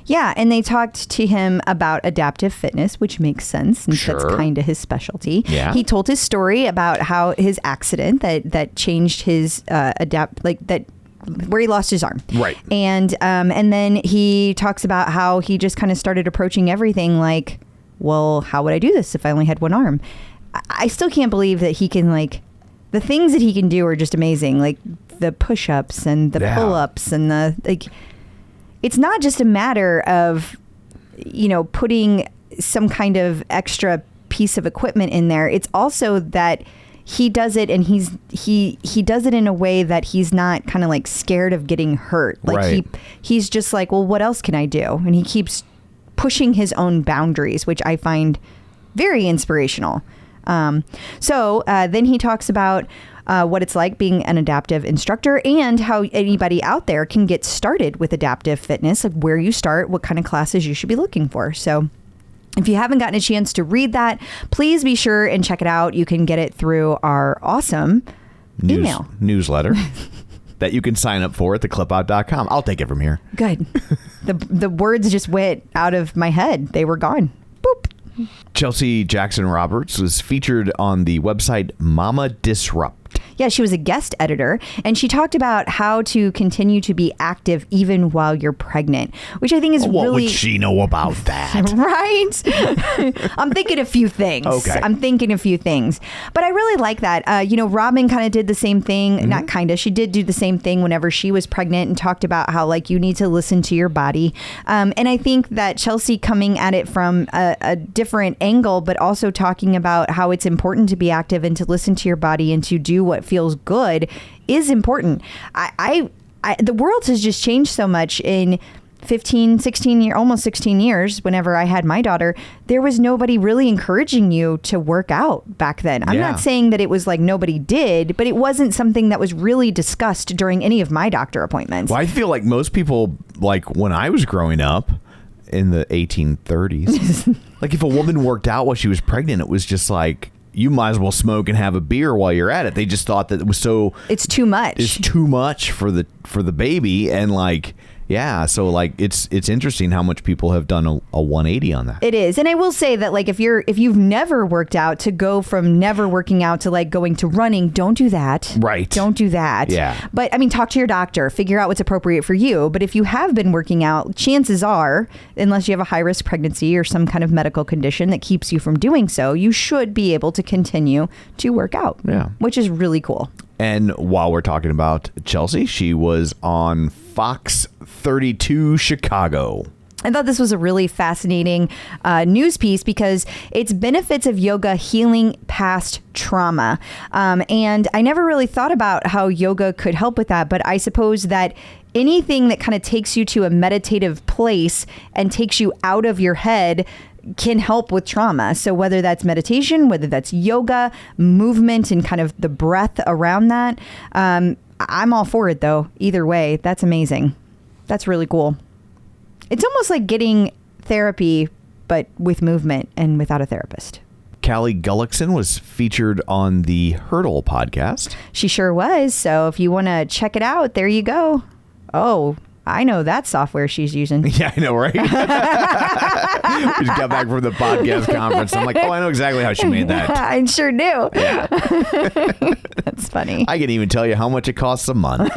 Yeah, and they talked to him about adaptive fitness, which makes sense since that's kind of his specialty. Yeah. He told his story about how his accident that changed his where he lost his arm. Right. And then he talks about how he just kind of started approaching everything like, well, how would I do this if I only had one arm? I still can't believe that he can, like, the things that he can do are just amazing. Like the push-ups and the pull-ups and the, like, it's not just a matter of, putting some kind of extra piece of equipment in there. It's also that he does it, and he does it in a way that he's not kind of like scared of getting hurt. Like right. he's just like, well, what else can I do? And he keeps pushing his own boundaries, which I find very inspirational. So then he talks about what it's like being an adaptive instructor and how anybody out there can get started with adaptive fitness, like where you start, what kind of classes you should be looking for. So if you haven't gotten a chance to read that, please be sure and check it out. You can get it through our awesome email newsletter that you can sign up for at theclipout.com. I'll take it from here. Good. The words just went out of my head. They were gone. Boop. Chelsea Jackson Roberts was featured on the website Mama Disrupt. Yeah, she was a guest editor, and she talked about how to continue to be active even while you're pregnant, which I think is what really... would she know about that? Right? I'm thinking a few things. Okay. But I really like that. Robin kind of did the same thing. Mm-hmm. Not kind of. She did do the same thing whenever she was pregnant and talked about how, like, you need to listen to your body. And I think that Chelsea coming at it from a different angle, but also talking about how it's important to be active and to listen to your body and to do what feels good is important. The world has just changed so much in 15, 16 years, almost 16 years. Whenever I had my daughter, there was nobody really encouraging you to work out back then. I'm not saying that it was like nobody did, but it wasn't something that was really discussed during any of my doctor appointments. Well, I feel like most people, like when I was growing up in the 1830s, like if a woman worked out while she was pregnant, it was just like, you might as well smoke and have a beer while you're at it. They just thought that it was so... It's too much. It's too much for the baby. And like... Yeah, so like it's interesting how much people have done a 180 on that. It is. And I will say that like if you've never worked out, to go from never working out to like going to running, don't do that. Right. Don't do that. Yeah. But I mean, talk to your doctor, figure out what's appropriate for you. But if you have been working out, chances are, unless you have a high risk pregnancy or some kind of medical condition that keeps you from doing so, you should be able to continue to work out. Yeah. Which is really cool. And while we're talking about Chelsea, she was on Fox 32 Chicago. I thought this was a really fascinating news piece because it's benefits of yoga healing past trauma. And I never really thought about how yoga could help with that, but I suppose that anything that kind of takes you to a meditative place and takes you out of your head can help with trauma. So whether that's meditation, whether that's yoga, movement, and kind of the breath around that, I'm all for it though. Either way, that's amazing. That's really cool. It's almost like getting therapy, but with movement and without a therapist. Callie Gullickson was featured on the Hurdle podcast. She sure was. So if you want to check it out, there you go. Oh, I know that software she's using. Yeah, I know, right? We just got back from the podcast conference. I'm like, oh, I know exactly how she made that. I sure do. Yeah. That's funny. I can even tell you how much it costs a month.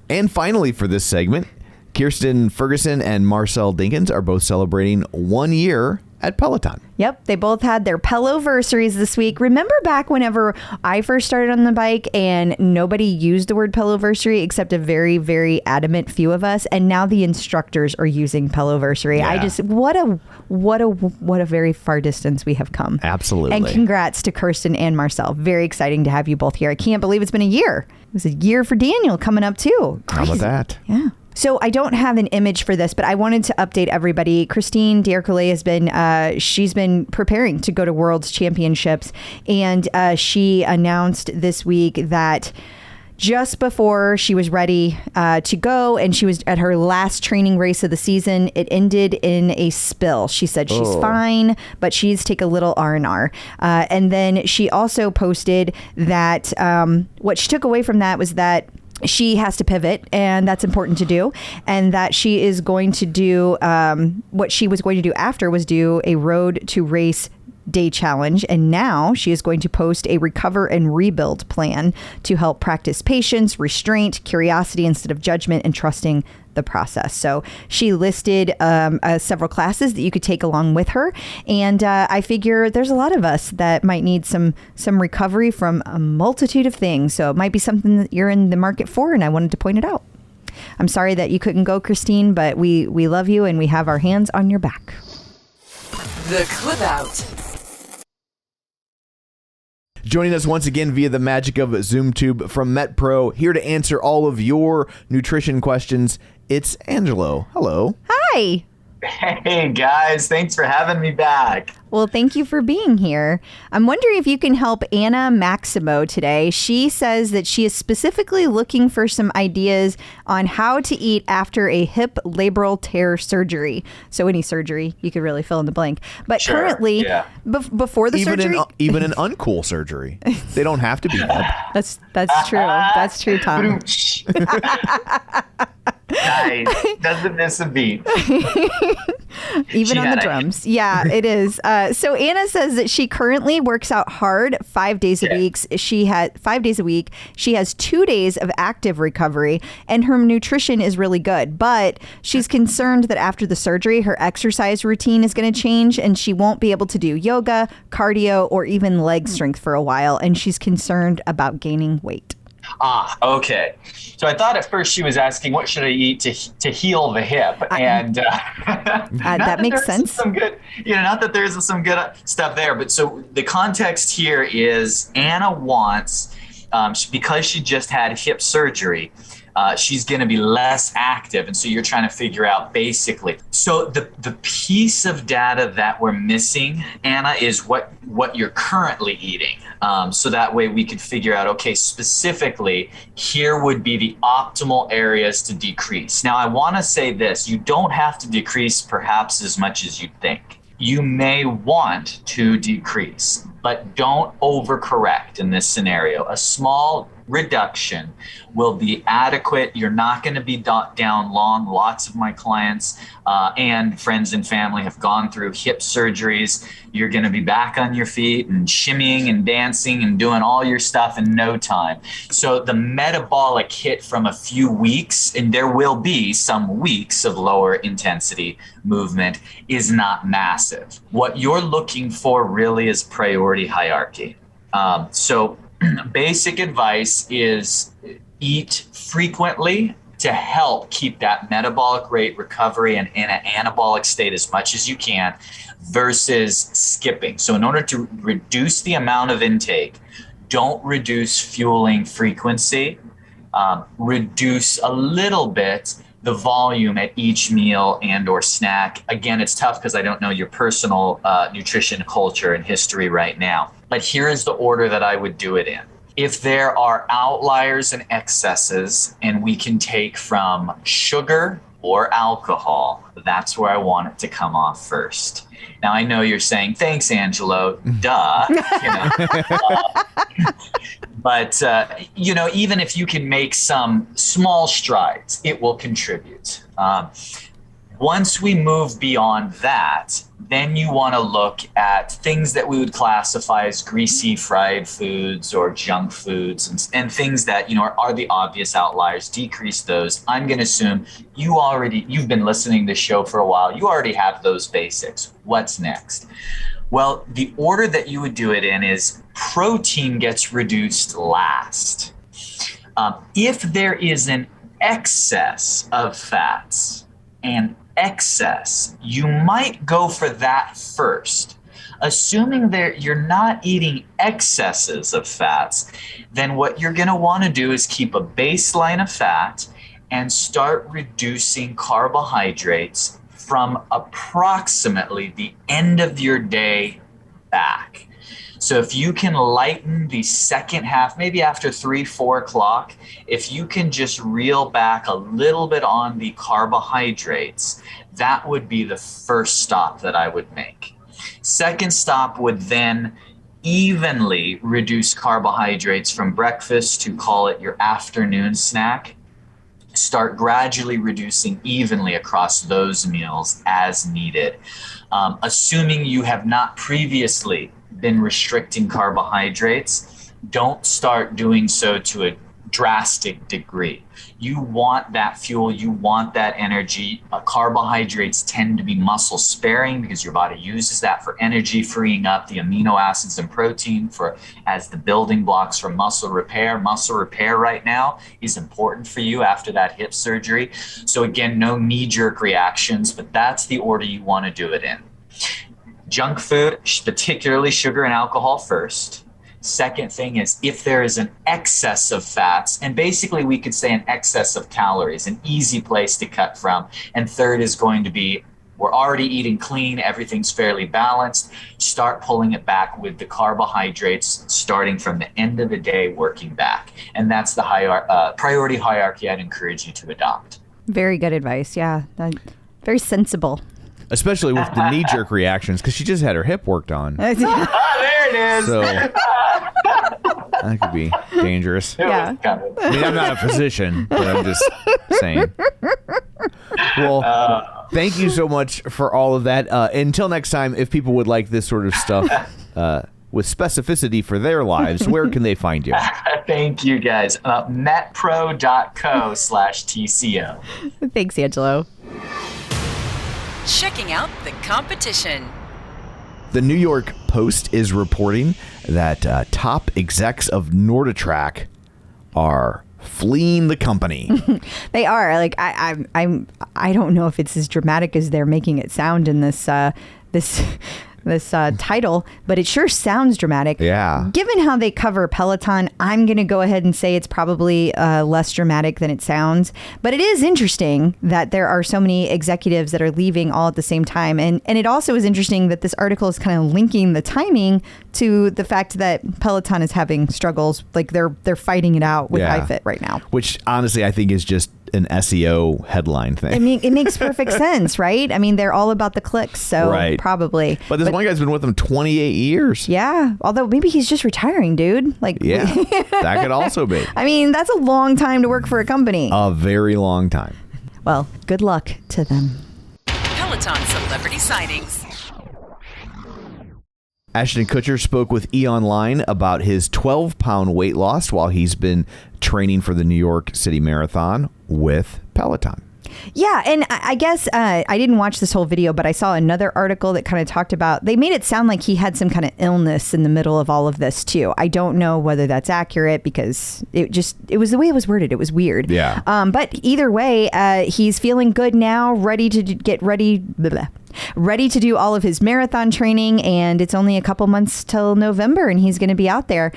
And finally, for this segment, Kirsten Ferguson and Marcel Dinkins are both celebrating 1 year at Peloton. Yep, they both had their Peloversaries this week. Remember back whenever I first started on the bike and nobody used the word Peloversary except a very, very adamant few of us, and now the instructors are using Peloversary. Yeah. I just what a very far distance we have come. Absolutely. And congrats to Kirsten and Marcel. Very exciting to have you both here. I can't believe it's been a year. It was a year for Daniel coming up too. Crazy. How about that? Yeah. So I don't have an image for this, but I wanted to update everybody. Christine D'Ercole has been, she's been preparing to go to World's Championships. And she announced this week that just before she was ready to go, and she was at her last training race of the season, it ended in a spill. She said she's fine, but she's take a little R&R. And then she also posted that what she took away from that was that she has to pivot, and that's important to do, and that she is going to do what she was going to do after was do a road to race day challenge, and now she is going to post a recover and rebuild plan to help practice patience, restraint, curiosity instead of judgment, and trusting the process. So she listed several classes that you could take along with her, and I figure there's a lot of us that might need some recovery from a multitude of things. So it might be something that you're in the market for, and I wanted to point it out. I'm sorry that you couldn't go, Christine, but we love you and we have our hands on your back. The Clip Out. Joining us once again via the magic of ZoomTube from MetPro, here to answer all of your nutrition questions, it's Angelo. Hello. Hi. Hey guys, thanks for having me back. Well, thank you for being here. I'm wondering if you can help Anna Maximo today. She says that she is specifically looking for some ideas on how to eat after a hip labral tear surgery. So any surgery, you could really fill in the blank. But Sure, currently, yeah. before the surgery... Even an uncool surgery. They don't have to be hip. That's true. That's true, Tom. Nice. Doesn't miss a beat. Even She on the had it. drums. Yeah, it is. So Anna says that she currently works out hard 5 days a Yeah. week. She had 5 days a week. She has 2 days of active recovery, and her nutrition is really good. But she's concerned that after the surgery, her exercise routine is going to change, and she won't be able to do yoga, cardio, or even leg strength for a while. And she's concerned about gaining weight. Okay. So I thought at first she was asking, what should I eat to heal the hip? And That makes sense. Some good, not that there's some good stuff there, but so the context here is Anna wants because she just had hip surgery, she's going to be less active. And so you're trying to figure out basically. So the piece of data that we're missing, Anna, is what you're currently eating. So that way we could figure out, okay, specifically, here would be the optimal areas to decrease. Now, I want to say this, you don't have to decrease perhaps as much as you think. You may want to decrease, but don't overcorrect in this scenario. A small reduction will be adequate. You're not going to be down long. Lots of my clients and friends and family have gone through hip surgeries. You're going to be back on your feet and shimmying and dancing and doing all your stuff in no time. So the metabolic hit from a few weeks, and there will be some weeks of lower intensity movement, is not massive. What you're looking for really is priority hierarchy. So basic advice is eat frequently to help keep that metabolic rate recovery and in an anabolic state as much as you can versus skipping. So in order to reduce the amount of intake, don't reduce fueling frequency, reduce a little bit the volume at each meal and or snack. Again, it's tough because I don't know your personal nutrition culture and history right now. But here is the order that I would do it in. If there are outliers and excesses, and we can take from sugar or alcohol, that's where I want it to come off first. Now, I know you're saying, thanks, Angelo, duh. But, even if you can make some small strides, it will contribute. Once we move beyond that, then you want to look at things that we would classify as greasy fried foods or junk foods and things that, are the obvious outliers. Decrease those. I'm going to assume you've been listening to the show for a while. You already have those basics. What's next? Well, the order that you would do it in is protein gets reduced last. If there is an excess of fats and excess, you might go for that first. Assuming that you're not eating excesses of fats, then what you're going to want to do is keep a baseline of fat and start reducing carbohydrates from approximately the end of your day back. So if you can lighten the second half, maybe after 3-4 o'clock, if you can just reel back a little bit on the carbohydrates, that would be the first stop that I would make. Second stop would then evenly reduce carbohydrates from breakfast to, call it, your afternoon snack. Start gradually reducing evenly across those meals as needed. Assuming you have not previously been restricting carbohydrates, don't start doing so to a drastic degree. You want that fuel, you want that energy. Carbohydrates tend to be muscle sparing because your body uses that for energy, freeing up the amino acids and protein as the building blocks for muscle repair. Muscle repair right now is important for you after that hip surgery. So again, no knee-jerk reactions, but that's the order you want to do it in. Junk food, particularly sugar and alcohol first. Second thing is if there is an excess of fats, and basically we could say an excess of calories, an easy place to cut from. And third is going to be, we're already eating clean, everything's fairly balanced. Start pulling it back with the carbohydrates, starting from the end of the day, working back. And that's the priority hierarchy I'd encourage you to adopt. Very good advice. Yeah. Very sensible. Especially with the knee-jerk reactions, because she just had her hip worked on. There it is. So that could be dangerous. Yeah. I mean, I'm not a physician, but I'm just saying. Well, thank you so much for all of that. Until next time, if people would like this sort of stuff with specificity for their lives, where can they find you? Thank you, guys. metpro.co/TCO. Thanks, Angelo. Checking out the competition. The New York Post is reporting that top execs of NordicTrack are fleeing the company. They are. Like I don't know if it's as dramatic as they're making it sound in this this title, but it sure sounds dramatic. Yeah. Given how they cover Peloton, I'm going to go ahead and say it's probably less dramatic than it sounds. But it is interesting that there are so many executives that are leaving all at the same time. And it also is interesting that this article is kind of linking the timing to the fact that Peloton is having struggles. Like they're fighting it out with iFit right now. Which honestly, I think is just an SEO headline thing. I mean, it makes perfect sense, right? I mean, they're all about the clicks, so probably. But this one guy's been with them 28 years. Yeah, although maybe he's just retiring, dude. Like, yeah, that could also be. I mean, that's a long time to work for a company. A very long time. Well, good luck to them. Peloton celebrity sightings. Ashton Kutcher spoke with E! Online about his 12-pound weight loss while he's been training for the New York City Marathon with Peloton. Yeah, and I guess I didn't watch this whole video, but I saw another article that kind of talked about, they made it sound like he had some kind of illness in the middle of all of this too. I don't know whether that's accurate because it was the way it was worded. It was weird. Yeah. But either way, he's feeling good now, ready to get ready to do all of his marathon training, and it's only a couple months till November and he's going to be out there.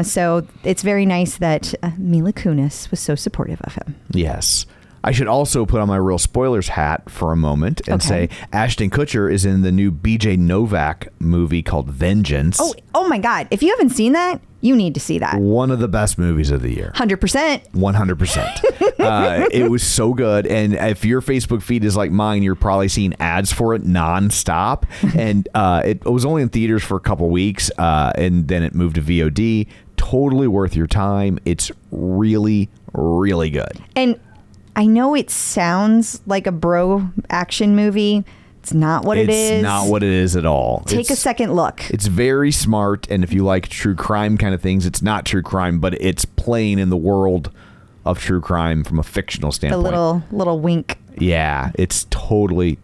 So it's very nice that Mila Kunis was so supportive of him. Yes. I should also put on my real spoilers hat for a moment and say Ashton Kutcher is in the new BJ Novak movie called Vengeance. Oh my God. If you haven't seen that, you need to see that. One of the best movies of the year. 100%. 100%. It was so good. And if your Facebook feed is like mine, you're probably seeing ads for it nonstop. And it was only in theaters for a couple weeks. And then it moved to VOD. Totally worth your time. It's really, really good. And I know it sounds like a bro action movie. It's not what it is. It's not what it is at all. Take a second look. It's very smart. And if you like true crime kind of things, it's not true crime, but it's playing in the world of true crime from a fictional standpoint. The little wink. Yeah, it's totally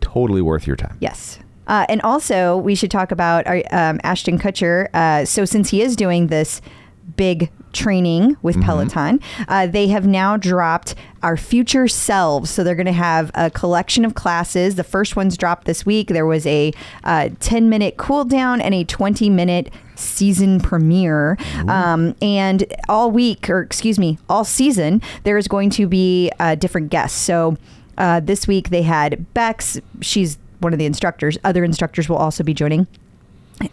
worth your time. Yes. And also, we should talk about Ashton Kutcher. So since he is doing this big training with Peloton, they have now dropped our future selves. So they're going to have a collection of classes. The first one's dropped this week. There was a 10-minute cool down and a 20-minute season premiere. And all season, there's going to be different guests. So this week they had Bex. She's one of the instructors. Other instructors will also be joining.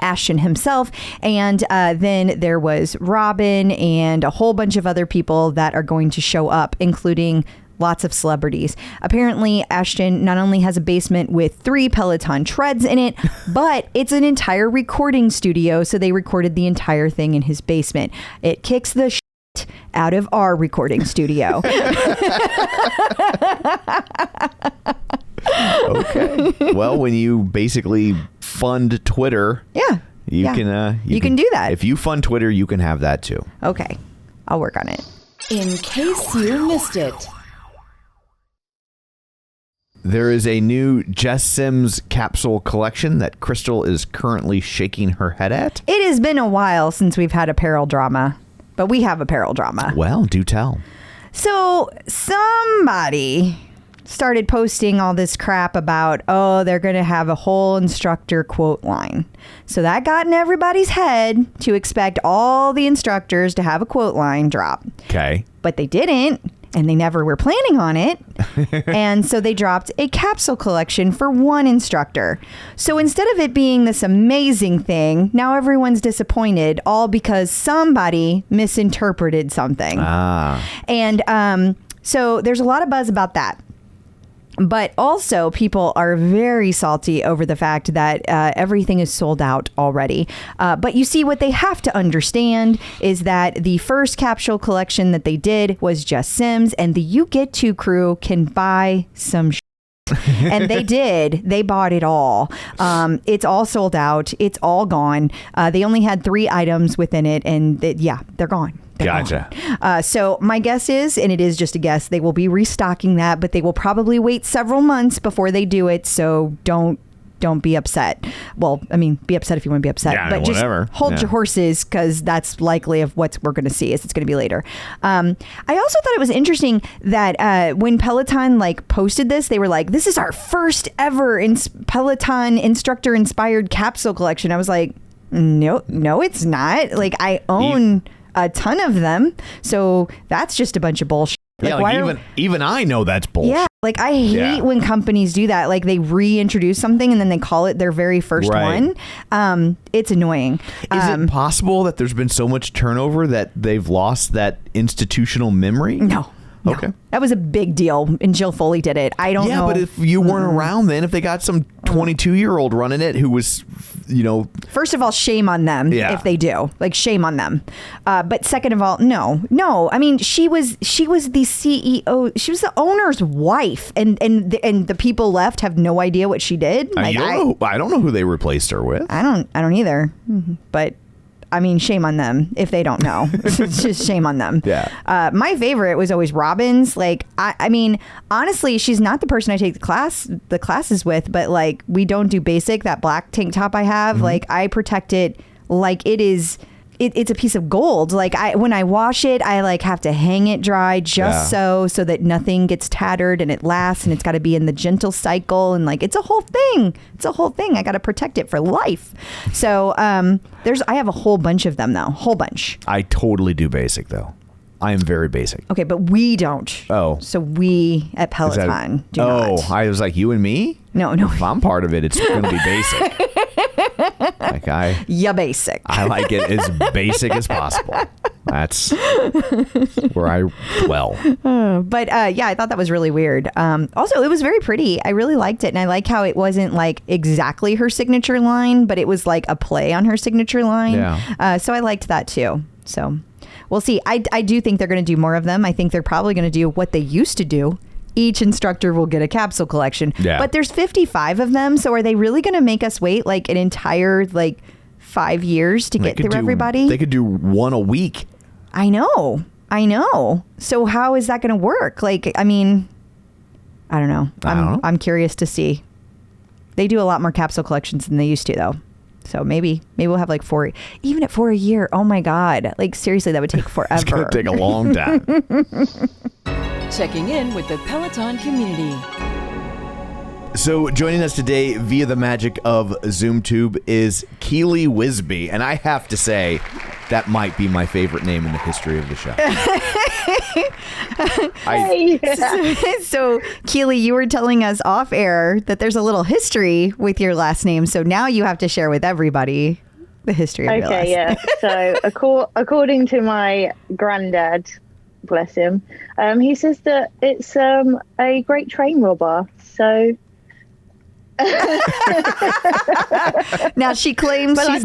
Ashton himself, and then there was Robin and a whole bunch of other people that are going to show up, including lots of celebrities. Apparently, Ashton not only has a basement with 3 Peloton treads in it, but it's an entire recording studio, so they recorded the entire thing in his basement. It kicks the shit out of our recording studio. Okay. Well, when you basically fund Twitter, you can do that. If you fund Twitter, you can have that too. Okay. I'll work on it. In case you missed it. There is a new Jess Sims capsule collection that Crystal is currently shaking her head at. It has been a while since we've had apparel drama, but we have apparel drama. Well, do tell. So somebody started posting all this crap about, they're going to have a whole instructor quote line. So that got in everybody's head to expect all the instructors to have a quote line drop. Okay. But they didn't, and they never were planning on it. And so they dropped a capsule collection for one instructor. So instead of it being this amazing thing, now everyone's disappointed, all because somebody misinterpreted something. And so there's a lot of buzz about that. But also, people are very salty over the fact that everything is sold out already. But you see, what they have to understand is that the first capsule collection that they did was just Sims, and the You Get To crew can buy some and they did. They bought it all. It's all sold out. It's all gone. They only had 3 items within it, and they're gone. Gotcha. So my guess is, and it is just a guess, they will be restocking that, but they will probably wait several months before they do it. So don't don't be upset. Well, I mean, be upset if you want to be upset, Yeah, but just whatever. hold Yeah. your horses, because that's likely of what we're going to see. Is it's going to be later. I also thought it was interesting that when Peloton like posted this, they were like, "This is our first ever Peloton instructor inspired capsule collection." I was like, "No, it's not. Like, I own a ton of them, so that's just a bunch of bullshit." Like, Yeah, like even I know that's bullshit. Yeah, like I hate when companies do that. Like they reintroduce something and then they call it their very first Right. one. It's annoying. Is it possible that there's been so much turnover that they've lost that institutional memory? No. Okay. That was a big deal, and Jill Foley did it. I don't know. Yeah, but if you weren't around then, if they got some 22-year-old running it who was, First of all, shame on them if they do. Like, shame on them. But second of all, no. I mean, she was the CEO. She was the owner's wife, and the people left have no idea what she did. Like, I don't know who they replaced her with. I don't either. But I mean, shame on them if they don't know. It's just shame on them. Yeah. My favorite was always Robin's. Like, I mean, honestly, she's not the person I take the classes with, but like, we don't do basic. That black tank top I have, like, I protect it like it is. It's a piece of gold. Like, when I wash it, I like have to hang it dry just so that nothing gets tattered and it lasts, and it's got to be in the gentle cycle, and like, it's a whole thing. I got to protect it for life. So I have a whole bunch of them though. Whole bunch. I totally do basic though. I am very basic. Okay, but we don't. Oh. So we at Peloton do not. Oh, I was like, you and me? No. If I'm part of it, it's going to be basic. Basic. I like it as basic as possible. That's where I dwell. But I thought that was really weird. Also, it was very pretty. I really liked it. And I like how it wasn't like exactly her signature line, but it was like a play on her signature line. Yeah. So I liked that too. So we'll see. I do think they're going to do more of them. I think they're probably going to do what they used to do. Each instructor will get a capsule collection. Yeah. But there's 55 of them. So are they really going to make us wait like an entire 5 years to get through everybody? They could do one a week. I know. So how is that going to work? Like, I mean, I don't know. I'm curious to see. They do a lot more capsule collections than they used to, though. So maybe we'll have like 4, even at 4 a year. Oh my God. Like, seriously, that would take forever. It's going to take a long time. Checking in with the Peloton community. So joining us today via the magic of ZoomTube is Keely Wisbey. And I have to say, that might be my favorite name in the history of the show. So, Keely, you were telling us off air that there's a little history with your last name. So now you have to share with everybody the history of your last name. So according to my granddad, bless him, he says that it's a great train robber. So... Now she claims she's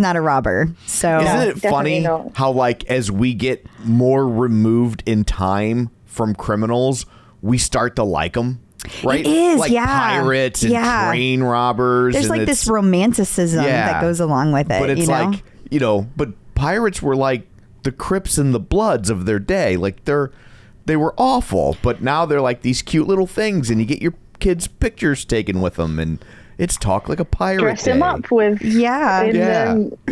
not a robber. So isn't it funny how like as we get more removed in time from criminals, we start to like them, right? It is, like pirates and train robbers. There's like this romanticism that goes along with it. But it's like, but pirates were like the Crips and the Bloods of their day. Like they were awful, but now they're like these cute little things, and you get your kids' pictures taken with them, and it's talk like a pirate. Dress them up with but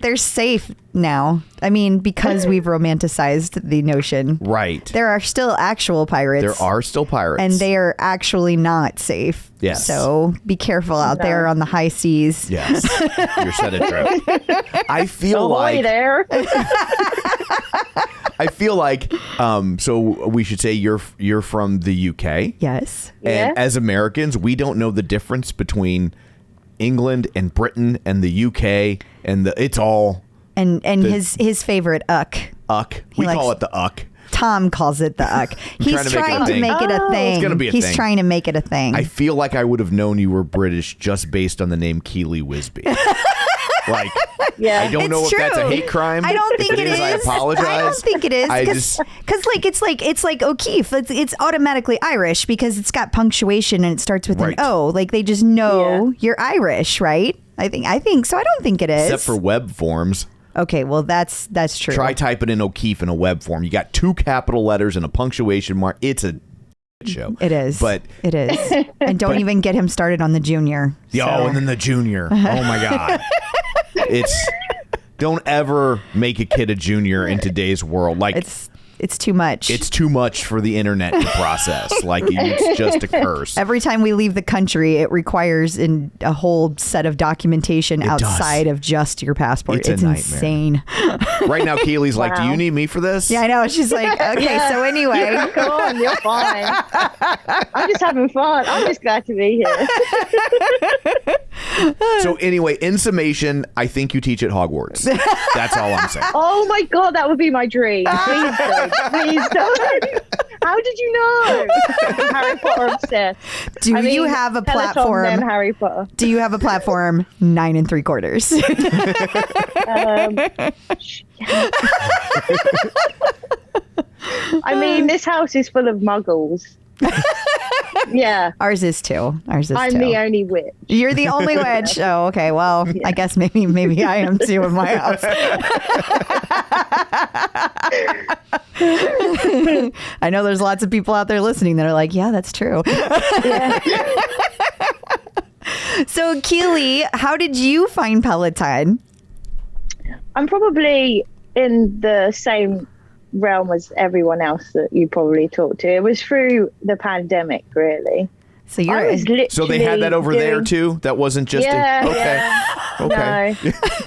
they're safe now. I mean, because we've romanticized the notion. Right. There are still actual pirates. There are still pirates, and they are actually not safe. Yes. So be careful out there on the high seas. Yes. You're set adrift. I feel like there. I feel like so we should say you're from the UK. Yes. And as Americans, we don't know the difference between England and Britain and the UK, and it's all his favorite uck. We call it the uck. Tom calls it the uck. He's trying to make it a thing. It's gonna be a thing. He's trying to make it a thing. I feel like I would have known you were British just based on the name Keely Wisbey. Like, I don't know if that's a hate crime. I don't think it is. I apologize. I don't think it is because it's like O'Keefe. It's automatically Irish because it's got punctuation and it starts with an O. Like they just know you're Irish, right? I think so. I don't think it is. Except for web forms. Okay, well that's true. Try typing in O'Keefe in a web form. You got 2 capital letters and a punctuation mark. It's a show. It is. But it is. And don't even get him started on the junior. and then the junior. Oh my God. Don't ever make a kid a junior in today's world. Like it's too much. It's too much for the internet to process. Like, it's just a curse. Every time we leave the country, it requires a whole set of documentation outside of just your passport. It's insane. Right now, Keely's like, do you need me for this? Yeah, I know. She's like, okay, so anyway. Come on, you're fine. I'm just having fun. I'm just glad to be here. So anyway, in summation, I think you teach at Hogwarts. That's all I'm saying. Oh my God, that would be my dream. Please don't. Please don't. How did you know? I'm Harry Potter obsessed. Do you have a Peloton, platform? then Harry Potter. Do you have a platform 9 3/4? I mean, this house is full of muggles. Yeah. Ours is too. I'm the only witch. You're the only witch. Oh, okay. Well, I guess maybe I am too in my house. I know there's lots of people out there listening that are like, yeah, that's true. Yeah. So, Keely, how did you find Peloton? I'm probably in the same realm as everyone else that you probably talked to. It was through the pandemic, really. So So they had that over there too? That wasn't just Okay. No,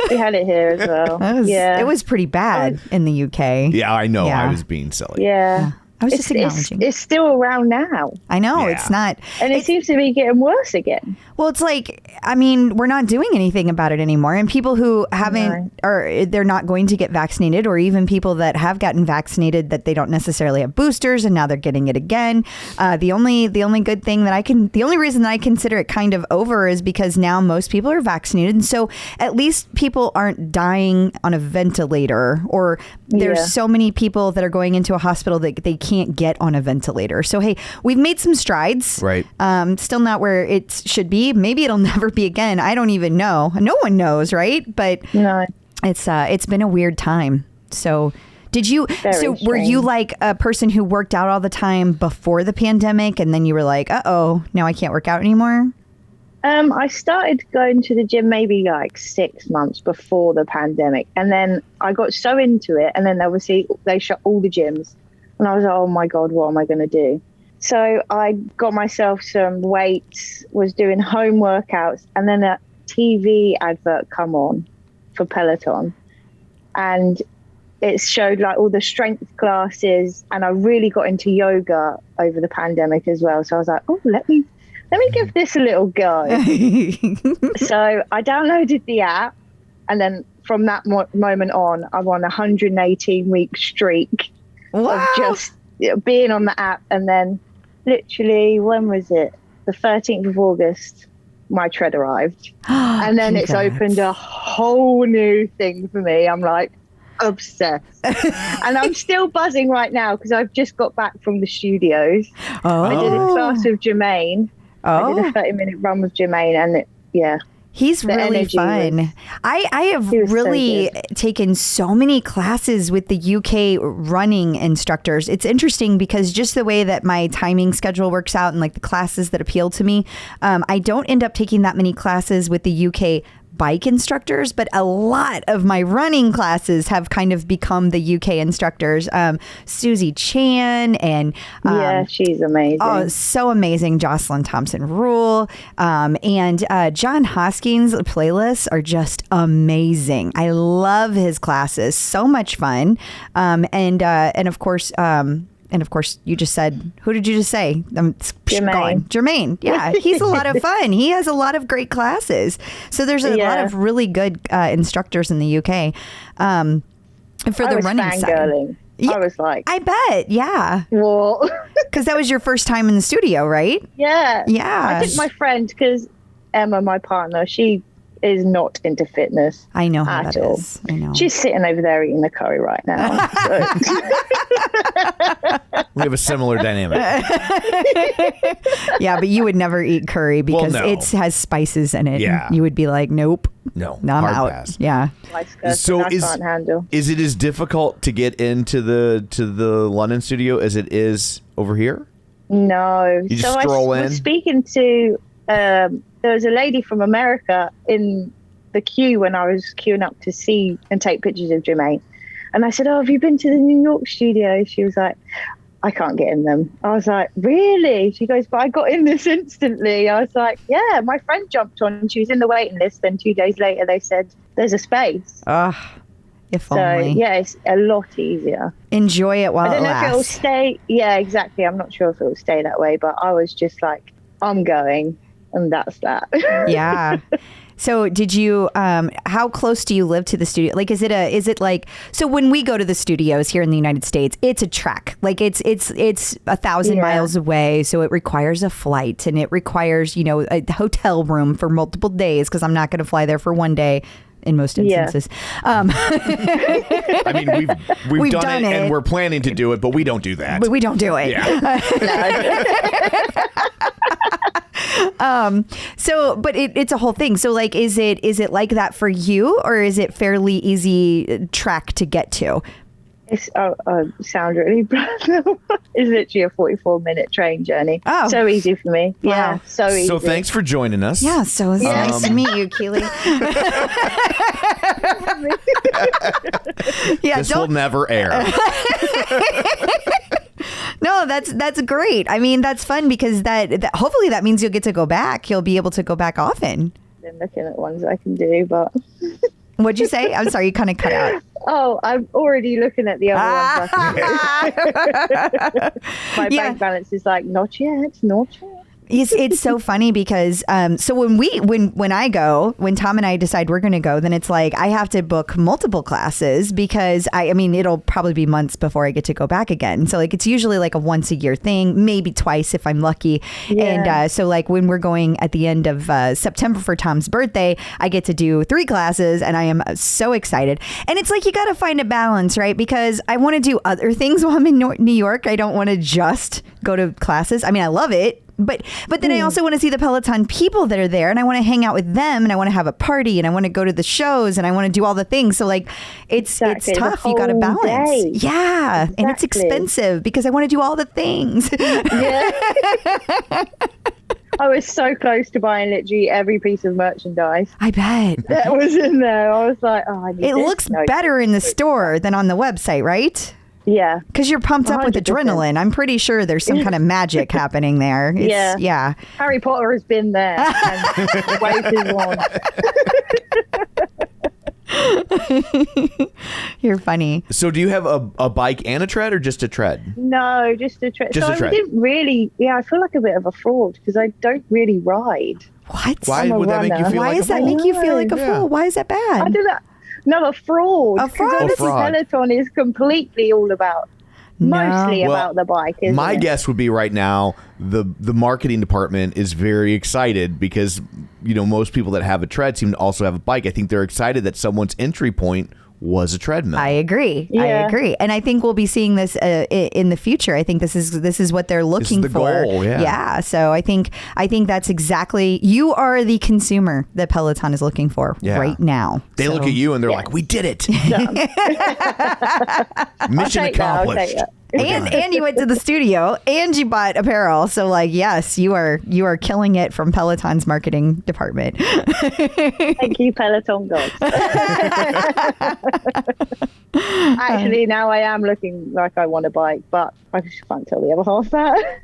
we had it here as well. It was pretty bad in the UK. Yeah, I know. I was being silly. Yeah. I was just acknowledging. It's still around now. I know, it's not. And it seems to be getting worse again. Well, it's like, I mean, we're not doing anything about it anymore. And people who haven't, or they're not going to get vaccinated, or even people that have gotten vaccinated that they don't necessarily have boosters and now they're getting it again. The only good thing the only reason that I consider it kind of over is because now most people are vaccinated. And so at least people aren't dying on a ventilator, or there's so many people that are going into a hospital that they can't get on a ventilator. So, hey, we've made some strides. Right. Still not where it should be. Maybe it'll never be again. I don't even know. No one knows, right? But it's been a weird time. So were you like a person who worked out all the time before the pandemic, and then you were like, uh-oh, now I can't work out anymore? I started going to the gym maybe like 6 months before the pandemic. And then I got so into it. And then obviously they shut all the gyms. And I was like, oh my God, what am I going to do? So I got myself some weights, was doing home workouts, and then a TV advert come on for Peloton. And it showed like all the strength classes, and I really got into yoga over the pandemic as well. So I was like, oh, let me give this a little go. So I downloaded the app, and then from that moment on, I'm on a 118-week streak of just being on the app. And then literally, when was it? The 13th of August, my tread arrived. And then it's opened a whole new thing for me. I'm like obsessed. And I'm still buzzing right now because I've just got back from the studios. I did a class with Jermaine. I did a 30-minute run with Jermaine, and he's really fun. I have really taken so many classes with the UK running instructors. It's interesting because just the way that my timing schedule works out and like the classes that appeal to me, I don't end up taking that many classes with the UK bike instructors, but a lot of my running classes have kind of become the UK instructors. Susie Chan and she's amazing. Oh, so amazing. Jocelyn Thompson Rule and John Hoskins' playlists are just amazing. I love his classes. So much fun. And of course, you just said, who did you just say? Jermaine. Yeah, he's a lot of fun. He has a lot of great classes. So there's a lot of really good instructors in the UK for the running side. Yeah, I was like, I bet. Yeah. Well, because that was your first time in the studio, right? Yeah. Yeah. I took my friend because Emma, my partner, she is not into fitness. I know how that is. I know. She's sitting over there eating the curry right now. We have a similar dynamic. Yeah, but you would never eat curry because it has spices in it. Yeah. You would be like, nope. No, I'm out. Pass. Yeah. So I can't handle. Is it as difficult to get into the London studio as it is over here? No. You just so stroll I in? was speaking to, there was a lady from America in the queue when I was queuing up to see and take pictures of Jermaine. And I said, oh, have you been to the New York studio? She was like, I can't get in them. I was like, really? She goes, but I got in this instantly. I was like, yeah, my friend jumped on. She was in the waiting list. Then 2 days later, they said, there's a space. If So, only. yeah, it's a lot easier. Enjoy it while I it don't know if it'll lasts. stay. Yeah, exactly. I'm not sure if it'll stay that way, but I was just like, I'm going. And that's that. Yeah. So did you, how close do you live to the studio? Like, is it like, so when we go to the studios here in the United States, it's a trek. Like it's 1,000 Yeah. miles away. So it requires a flight and it requires, you know, a hotel room for multiple days. Cause I'm not going to fly there for one day in most instances. I mean, we've done it and we're planning to do it, but we don't do that. But we don't do it. Yeah. So, but it's a whole thing. So like, is it like that for you or is it fairly easy track to get to? It's sound really bad. It's literally a 44-minute train journey. Oh. So easy for me. Yeah, Wow. so easy. So thanks for joining us. Yeah. So it's nice to meet you, Keely. Yeah. This will never air. No, that's great. I mean, that's fun because that hopefully that means you'll get to go back. You'll be able to go back often. Been looking at ones I can do, but What'd you say? I'm sorry, you kind of cut out. oh, I'm already looking at the other ones I can do. My Yeah. bank balance is like, not yet. It's so funny because so when I go, when Tom and I decide we're going to go, then it's like I have to book multiple classes because I mean it'll probably be months before I get to go back again. So like it's usually like a once a year thing, maybe twice if I'm lucky. Yeah. And so like when we're going at the end of September for Tom's birthday, I get to do 3 classes and I am so excited. And it's like you got to find a balance, right? Because I want to do other things while I'm in New York. I don't want to just go to classes. I mean, I love it. But then I also want to see the Peloton people that are there and I want to hang out with them and I want to have a party and I want to go to the shows and I want to do all the things. So like it's Exactly, the tough. You got to whole balance. day. Yeah. And it's Exactly. expensive because I want to do all the things. Yeah. I was so close to buying literally every piece of merchandise I bet. that was in there. I was like, oh, I need It this. looks No. better in the store than on the website, right? Yeah. Because you're pumped up with 100%. adrenaline. I'm pretty sure there's some kind of magic happening there. It's, yeah. Harry Potter has been there and waved his wand. You're funny. So do you have a bike and a tread or just a tread? No, just a tread. Just So a tread. I didn't really, I feel like a bit of a fraud because I don't really ride. What? Why I'm a would that make you runner. feel Why like does a that fool? make you feel like a Yeah. fool? Why is that bad? I don't know. No, a fraud. A 'cause fraud? obviously A fraud. Peloton is completely all about, mostly Well, about the bike, isn't My it? guess would be right now the marketing department is very excited because most people that have a tread seem to also have a bike. I think they're excited that someone's entry point was a treadmill. I agree. I Yeah. agree, and I think we'll be seeing this in the future. I think this is what they're looking the for. goal, yeah. Yeah. So I think that's exactly, you are the consumer that Peloton is looking for right now. They So- look at you and they're like, "We did it! Mission take that, I'll accomplished." take that. And you went to the studio and you bought apparel. So like, yes, you are killing it from Peloton's marketing department. Thank you, Peloton gods. Actually, now I am looking like I want a bike, but I just can't tell the other half that.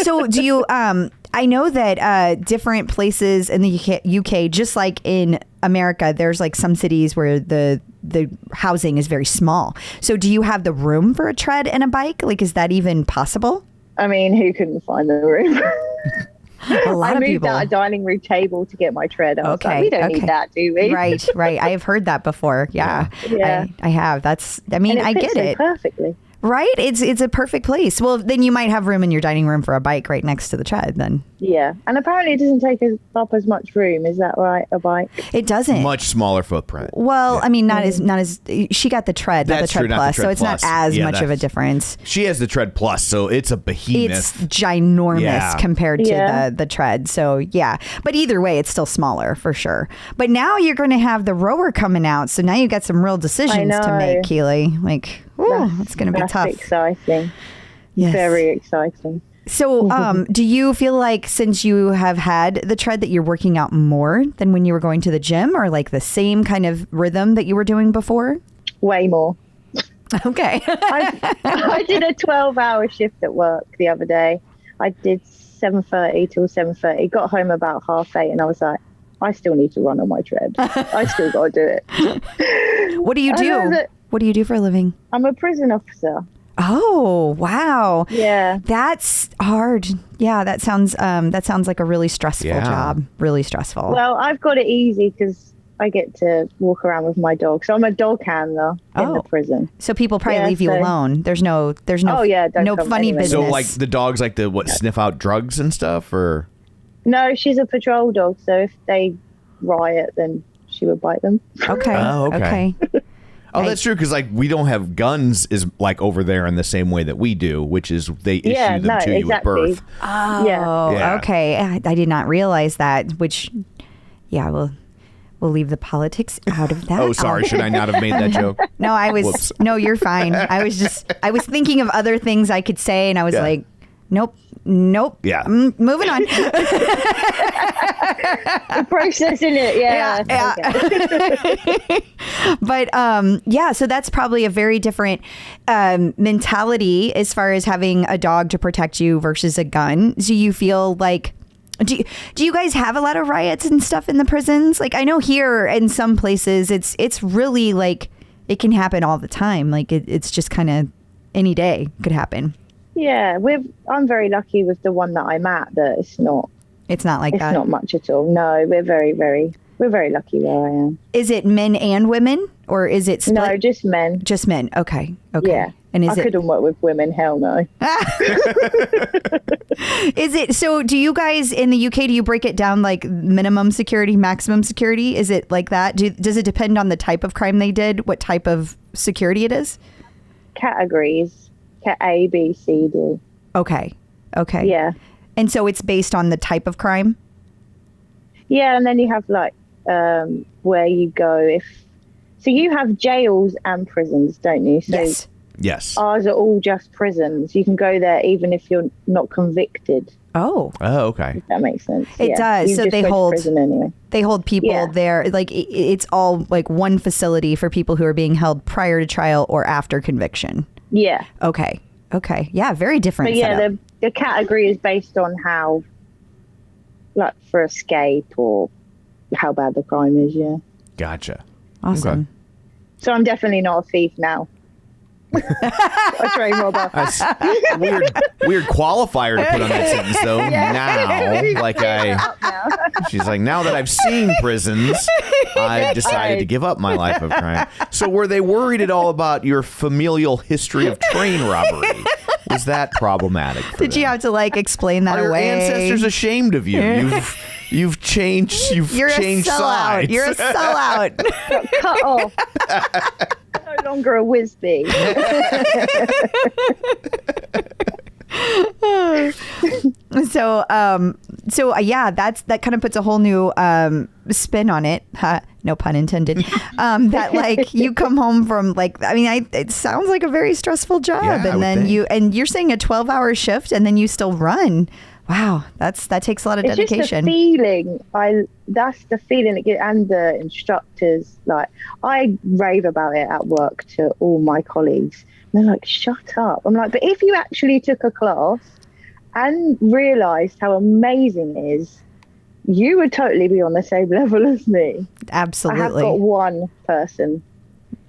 So do you, I know that different places in the UK, just like in America, there's like some cities where the housing is very small. So do you have the room for a tread and a bike? Like, is that even possible? I mean, who couldn't find the room? A lot I of moved people. out a dining room table to get my tread. I was Okay, like, we don't okay. need that, do we? Right. I have heard that before. Yeah. Yeah. I have. I mean, And it I fits get so it. perfectly. Right? It's a perfect place. Well, then you might have room in your dining room for a bike right next to the tread then. Yeah, and apparently it doesn't take up as much room. Is that right? A bike? It doesn't. Much smaller footprint. Well, I mean, not as she got the tread, not the That's tread true, not the plus, so Tread it's Plus. not as Yeah, much of a that's- difference. She has the tread plus, so it's a behemoth. It's ginormous Yeah. compared to Yeah. the tread. So yeah, but either way, it's still smaller for sure. But now you're going to have the rower coming out, so now you got some real decisions to know. make, Keely. Like, ooh, it's going to be That's tough. exciting. Yes. Very exciting. So, do you feel like since you have had the tread that you're working out more than when you were going to the gym, or like the same kind of rhythm that you were doing before? Way more. Okay. I did a 12-hour shift at work the other day. I did 7:30 till 7:30. Got home about 8:30, and I was like, I still need to run on my tread. I still got to do it. What do you do? What do you do for a living? I'm a prison officer. Oh, wow. Yeah. That's hard. Yeah, that sounds like a really stressful job. Really stressful. Well, I've got it easy because I get to walk around with my dog. So I'm a dog handler in the prison. So people probably leave you alone. There's no don't no come funny anyway. business. So like the dogs like to sniff out drugs and stuff, or? No, she's a patrol dog. So if they riot, then she would bite them. Okay. Oh, okay. Oh, Hey. that's true, because like we don't have guns is like over there in the same way that we do, which is they issue them to you at birth. Oh, Yeah. okay. I did not realize that, which, we'll leave the politics out of that. Oh, sorry. Should I not have made that joke? No, Whoops. no, you're fine. I was thinking of other things I could say, and I was like, nope. Yeah. Moving on. Processing it. Yeah. Okay. But so that's probably a very different mentality as far as having a dog to protect you versus a gun. Do you feel like, do you guys have a lot of riots and stuff in the prisons? Like, I know here in some places it's really like it can happen all the time. Like it's just kind of any day could happen. Yeah, I'm very lucky with the one that I'm at that it's not like that. It's not much at all. No, we're very lucky where I am. Is it men and women, or is it split? No, just men. Just men. Okay. Yeah. And I couldn't work with women. Hell no. Is it, so do you guys in the UK, do you break it down like minimum security, maximum security? Is it like that? Does it depend on the type of crime they did? What type of security it is? Categories. Cat A, B, C, D. Okay. Yeah. And so it's based on the type of crime? Yeah, and then you have like where you go so you have jails and prisons, don't you? So Yes. ours are all just prisons. You can go there even if you're not convicted. Oh, okay. If that makes sense. It does. You So just they go to hold prison anyway. They hold people there. Like it's all like one facility for people who are being held prior to trial or after conviction. Yeah. Okay. Yeah, very different. But yeah, setup. the category is based on how, like, for escape or how bad the crime is. Yeah. Gotcha. Awesome. Okay. So I'm definitely not a thief now. I train more about. That's weird qualifier to put on that sentence, though. She's like, now that I've seen prisons, I've decided to give up my life of crime. So were they worried at all about your familial history of train robbery? Was that problematic for Did them? you have to like explain that Are your away? ancestors ashamed of you? You've changed. You're changed a sellout. sides. You're a sellout. Got cut off. No longer a Wisbey. So yeah, that kind of puts a whole new spin on it. No pun intended. That like you come home from like, I mean, it sounds like a very stressful job, Yeah, and then you're saying a 12-hour shift, and then you still run. Wow, that takes a lot of dedication. It's just the feeling. That's the feeling it gives, and the instructors. Like, I rave about it at work to all my colleagues. And they're like, "Shut up!" I'm like, "But if you actually took a class and realised how amazing it is, you would totally be on the same level as me." Absolutely. I have got one person.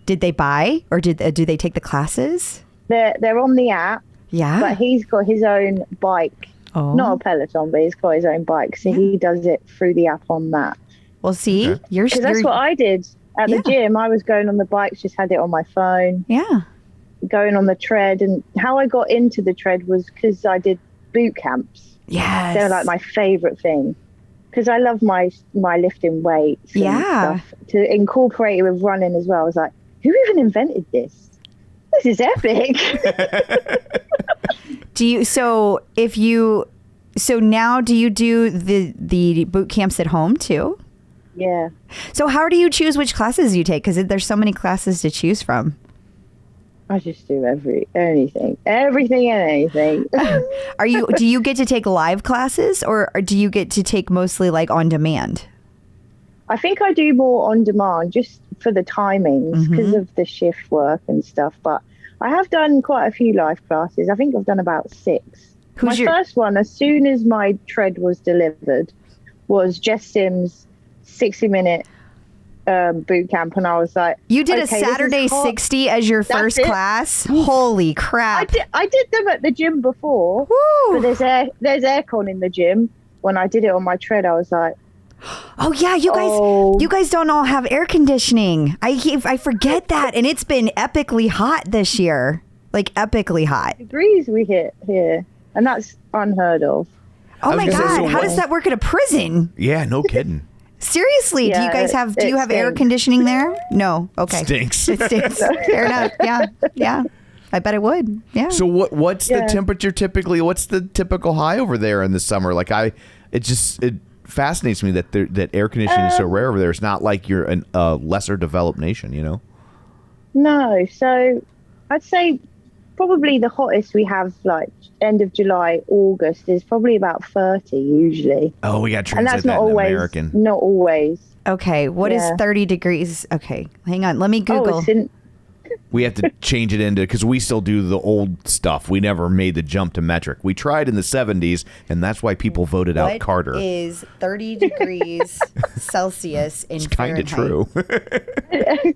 Did they buy, or do they take the classes? They're on the app. Yeah. But he's got his own bike. Oh. Not a Peloton, but he's got his own bike. So he does it through the app on that. Well, see, you're Because that's what I did at the gym. I was going on the bikes, just had it on my phone. Yeah. Going on the tread. And how I got into the tread was because I did boot camps. Yes. They're like my favorite thing. Because I love my lifting weights and stuff. To incorporate it with running as well. I was like, who even invented this? This is epic. So now do you do the boot camps at home too? Yeah. So how do you choose which classes you take? Because there's so many classes to choose from. I just do everything and anything. Do you get to take live classes or do you get to take mostly like on demand? I think I do more on demand just for the timings because of the shift work and stuff. But I have done quite a few live classes. I think I've done about 6. My first one, as soon as my tread was delivered, was Jess Sims' 60-minute boot camp, and I was like, you did a Saturday 60 as your first class? Holy crap. I did them at the gym before. Woo. But there's aircon in the gym. When I did it on my tread, I was like, oh yeah, you guys don't all have air conditioning. I forget that, and it's been epically hot this year. Like epically hot degrees we hit here, and that's unheard of. Oh my God, how does that work at a prison? Yeah, no kidding. Seriously, Yeah, do you guys have air conditioning there? No. Okay. Stinks. It stinks. Fair enough. Yeah. I bet it would. Yeah. So what's the temperature typically? What's the typical high over there in the summer? Like it fascinates me that air conditioning is so rare over there. It's not like you're a lesser developed nation, you know? No. So I'd say probably the hottest we have, like end of July, August, is probably about 30 usually. Oh, we got to and translate that's not that in always American. Not always. Okay, what is 30 degrees? Okay, hang on. Let me Google. We have to change it into, because we still do the old stuff. We never made the jump to metric. We tried in the 70s, and that's why people voted out Carter. What is 30 degrees Celsius in Fahrenheit? It's kind of true.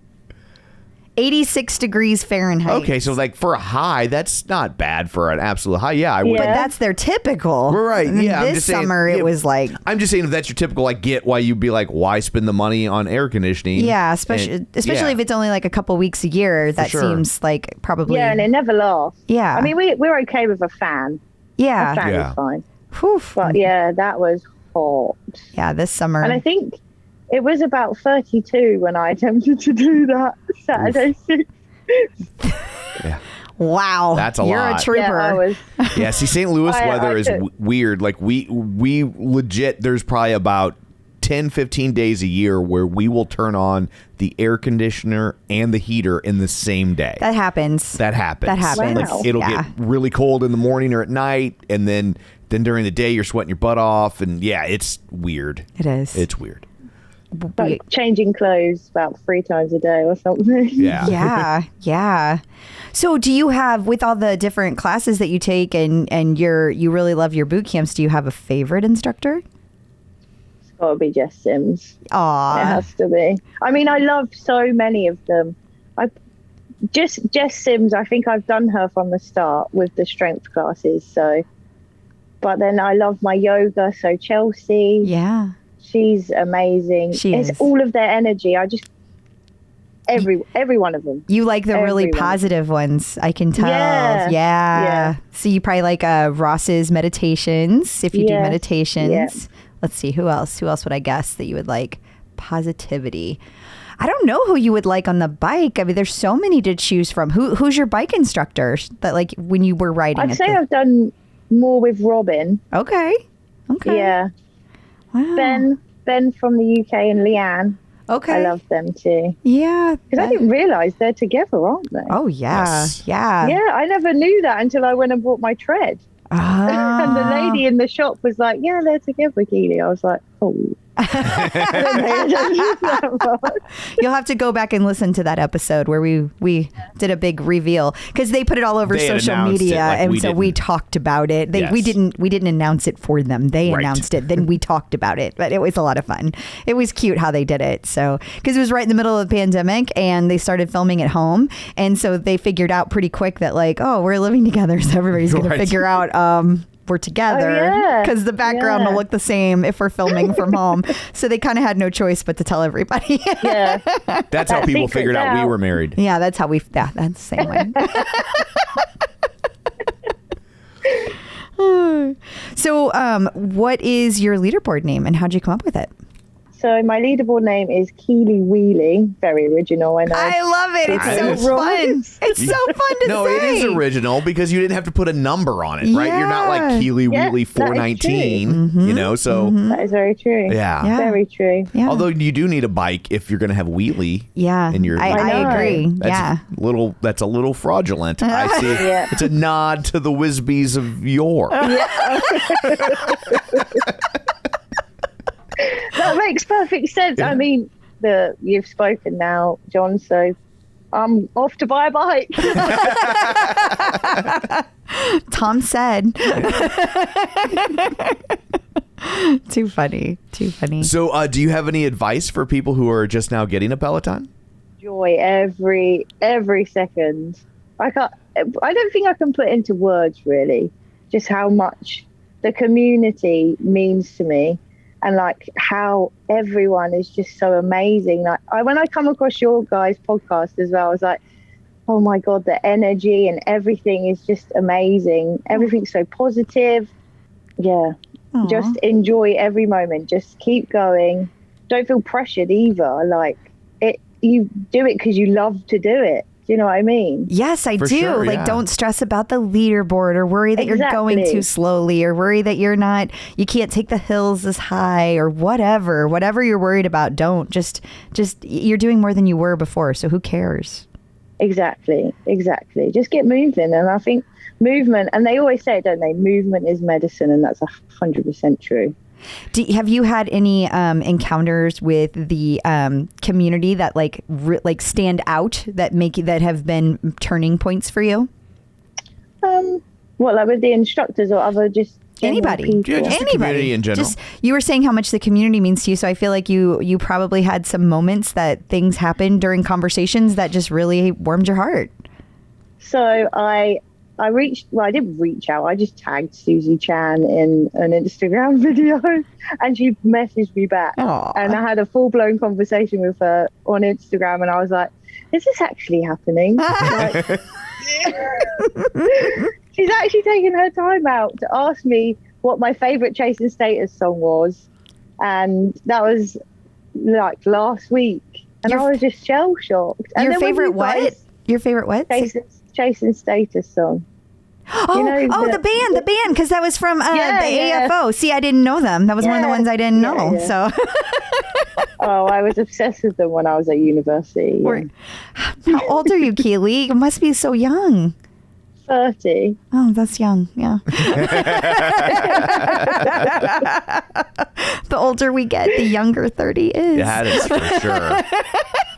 86 degrees Fahrenheit. Okay, so like for a high, that's not bad for an absolute high. Yeah, I would. But that's their typical. We're right. Yeah, this summer it was like. I'm just saying if that's your typical, I get why you'd be like, why spend the money on air conditioning? Yeah, especially if it's only like a couple weeks a year. That seems like probably. Yeah, and it never lasts. Yeah. I mean, we're okay with a fan. Yeah. A fan is fine. Whew. But yeah, that was hot. Yeah, this summer. And I think it was about 32 when I attempted to do that Saturday 6. Yeah. Wow. That's a lot. You're a trooper. Yeah, see, St. Louis weather is weird. Like we legit, there's probably about 10, 15 days a year where we will turn on the air conditioner and the heater in the same day. That happens. Wow. Like, it'll get really cold in the morning or at night, and then during the day you're sweating your butt off, and yeah, it's weird. It is. It's weird. Like changing clothes about 3 times a day or something. Yeah. Yeah. So do you have, with all the different classes that you take and you really love your boot camps, do you have a favorite instructor? It's got to be Jess Sims. Aww. It has to be. I mean, I love so many of them. Jess Sims, I think I've done her from the start with the strength classes. So, but then I love my yoga. So Chelsea. Yeah. She's amazing. It's all of their energy. Every one of them. You like the really positive ones, I can tell. Yeah. So you probably like Ross's meditations, if you do meditations. Yeah. Let's see, who else? Who else would I guess that you would like? Positivity. I don't know who you would like on the bike. I mean, there's so many to choose from. Who's your bike instructor that like when you were riding? I'd say I've done more with Robin. Okay. Yeah. Wow. Ben from the UK and Leanne. Okay. I love them too. Yeah. Because I didn't realise they're together, aren't they? Oh, yeah. Yes. Yeah. Yeah, I never knew that until I went and bought my tread. And the lady in the shop was like, yeah, they're together, Keely. I was like, oh. You'll have to go back and listen to that episode where we did a big reveal because they put it all over social media, and so we talked about it. We didn't announce it for them. They announced it, then we talked about it. But it was a lot of fun. It was cute how they did it. So because it was right in the middle of the pandemic, and they started filming at home, and so they figured out pretty quick that like, oh, we're living together, so everybody's going to figure out. We're together because the background will look the same if we're filming from home. So they kind of had no choice but to tell everybody. Yeah. That's how people figured out we were married. Yeah, that's how that's the same way. So what is your leaderboard name and how'd you come up with it? So my leaderboard name is Keely Wheelie. Very original, I know. I love it. It's so fun. It's so fun to say. No, it is original because you didn't have to put a number on it, right? You're not like Keely Wheely 419, you know, so. That is very true. Yeah. Very true. Yeah. Although you do need a bike if you're going to have wheelie. Yeah. In your I agree. That's a little fraudulent. I see. It's a nod to the Wisbeys of yore. That makes perfect sense. I mean, you've spoken now, John, so I'm off to buy a bike. Tom said. Too funny. So do you have any advice for people who are just now getting a Peloton? Joy every second. I don't think I can put into words really just how much the community means to me. And like how everyone is just so amazing. Like when I come across your guys' podcast as well, I was like, oh my God, the energy and everything is just amazing. Everything's so positive. Yeah. Aww. Just enjoy every moment. Just keep going. Don't feel pressured either. Like you do it because you love to do it. Do you know what I mean? Yes, I do. Sure, like, don't stress about the leaderboard or worry that you're going too slowly or worry that you can't take the hills as high or whatever you're worried about. Don't just you're doing more than you were before. So who cares? Exactly. Just get moving. And I think movement, and they always say it, don't they? Movement is medicine. And that's 100% true. Have you had any encounters with the community that like stand out that have been turning points for you? Like with the instructors or other just anybody? Yeah, just the community in general. Just you were saying how much the community means to you, so I feel like you probably had some moments that things happened during conversations that just really warmed your heart. So I didn't reach out. I just tagged Susie Chan in an Instagram video and she messaged me back. Aww. And I had a full-blown conversation with her on Instagram and I was like, is this actually happening? Like, she's actually taken her time out to ask me what my favorite Chasing Status song was. And that was like last week. And I was just shell-shocked. And your favorite what? Your favorite what? Chasing Status song. The band, because that was from the AFO. See, I didn't know them. That was one of the ones I didn't know. Yeah. So, I was obsessed with them when I was at university. Yeah. How old are you, Keely? You must be so young. 30. Oh, that's young. Yeah. The older we get, the younger 30 is. Yeah, that is for sure.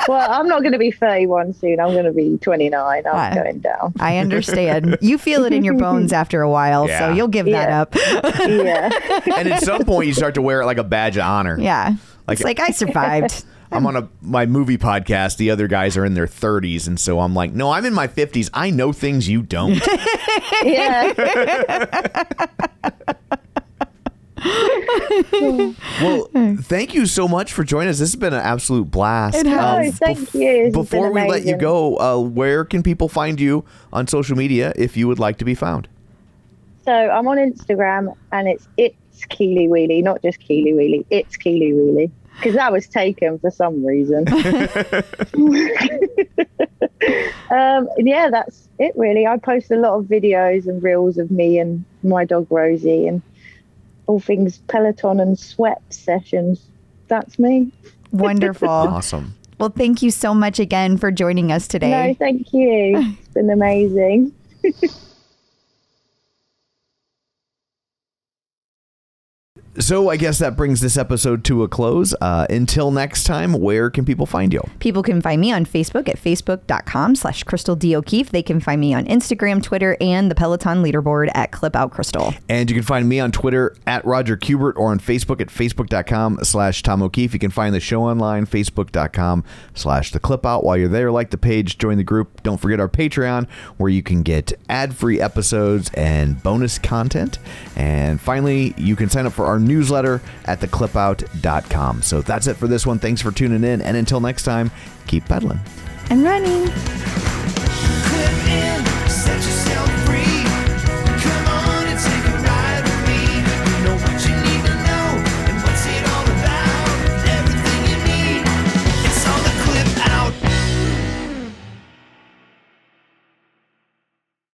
Well, I'm not going to be 31 soon. I'm going to be 29. I'm going down. I understand. You feel it in your bones after a while, so you'll give that up. Yeah. And at some point, you start to wear it like a badge of honor. Yeah. It's like, I survived. I'm on my movie podcast. The other guys are in their 30s. And so I'm like, no, I'm in my 50s. I know things you don't. Yeah. Well, thank you so much for joining us. This has been an absolute blast. Thank you. Before we let you go, where can people find you on social media if you would like to be found? So I'm on Instagram and it's Keely Wheely, not just Keely Wheely. It's Keely Wheely. Because that was taken for some reason. That's it really. I post a lot of videos and reels of me and my dog Rosie and all things Peloton and sweat sessions. That's me. Wonderful. Awesome. Well, thank you so much again for joining us today. No, thank you. It's been amazing. So I guess that brings this episode to a close. Until next time, where can people find you? People can find me on Facebook at facebook.com/Crystal D. O'Keefe. They can find me on Instagram, Twitter, and the Peloton leaderboard at ClipOutCrystal. And you can find me on Twitter at Roger Kubert or on Facebook at facebook.com/Tom O'Keefe. You can find the show online, facebook.com/The Clip Out. While you're there, like the page, join the group. Don't forget our Patreon, where you can get ad-free episodes and bonus content. And finally, you can sign up for our newsletter at theclipout.com. So that's it for this one. Thanks for tuning in. And until next time, keep pedaling and running.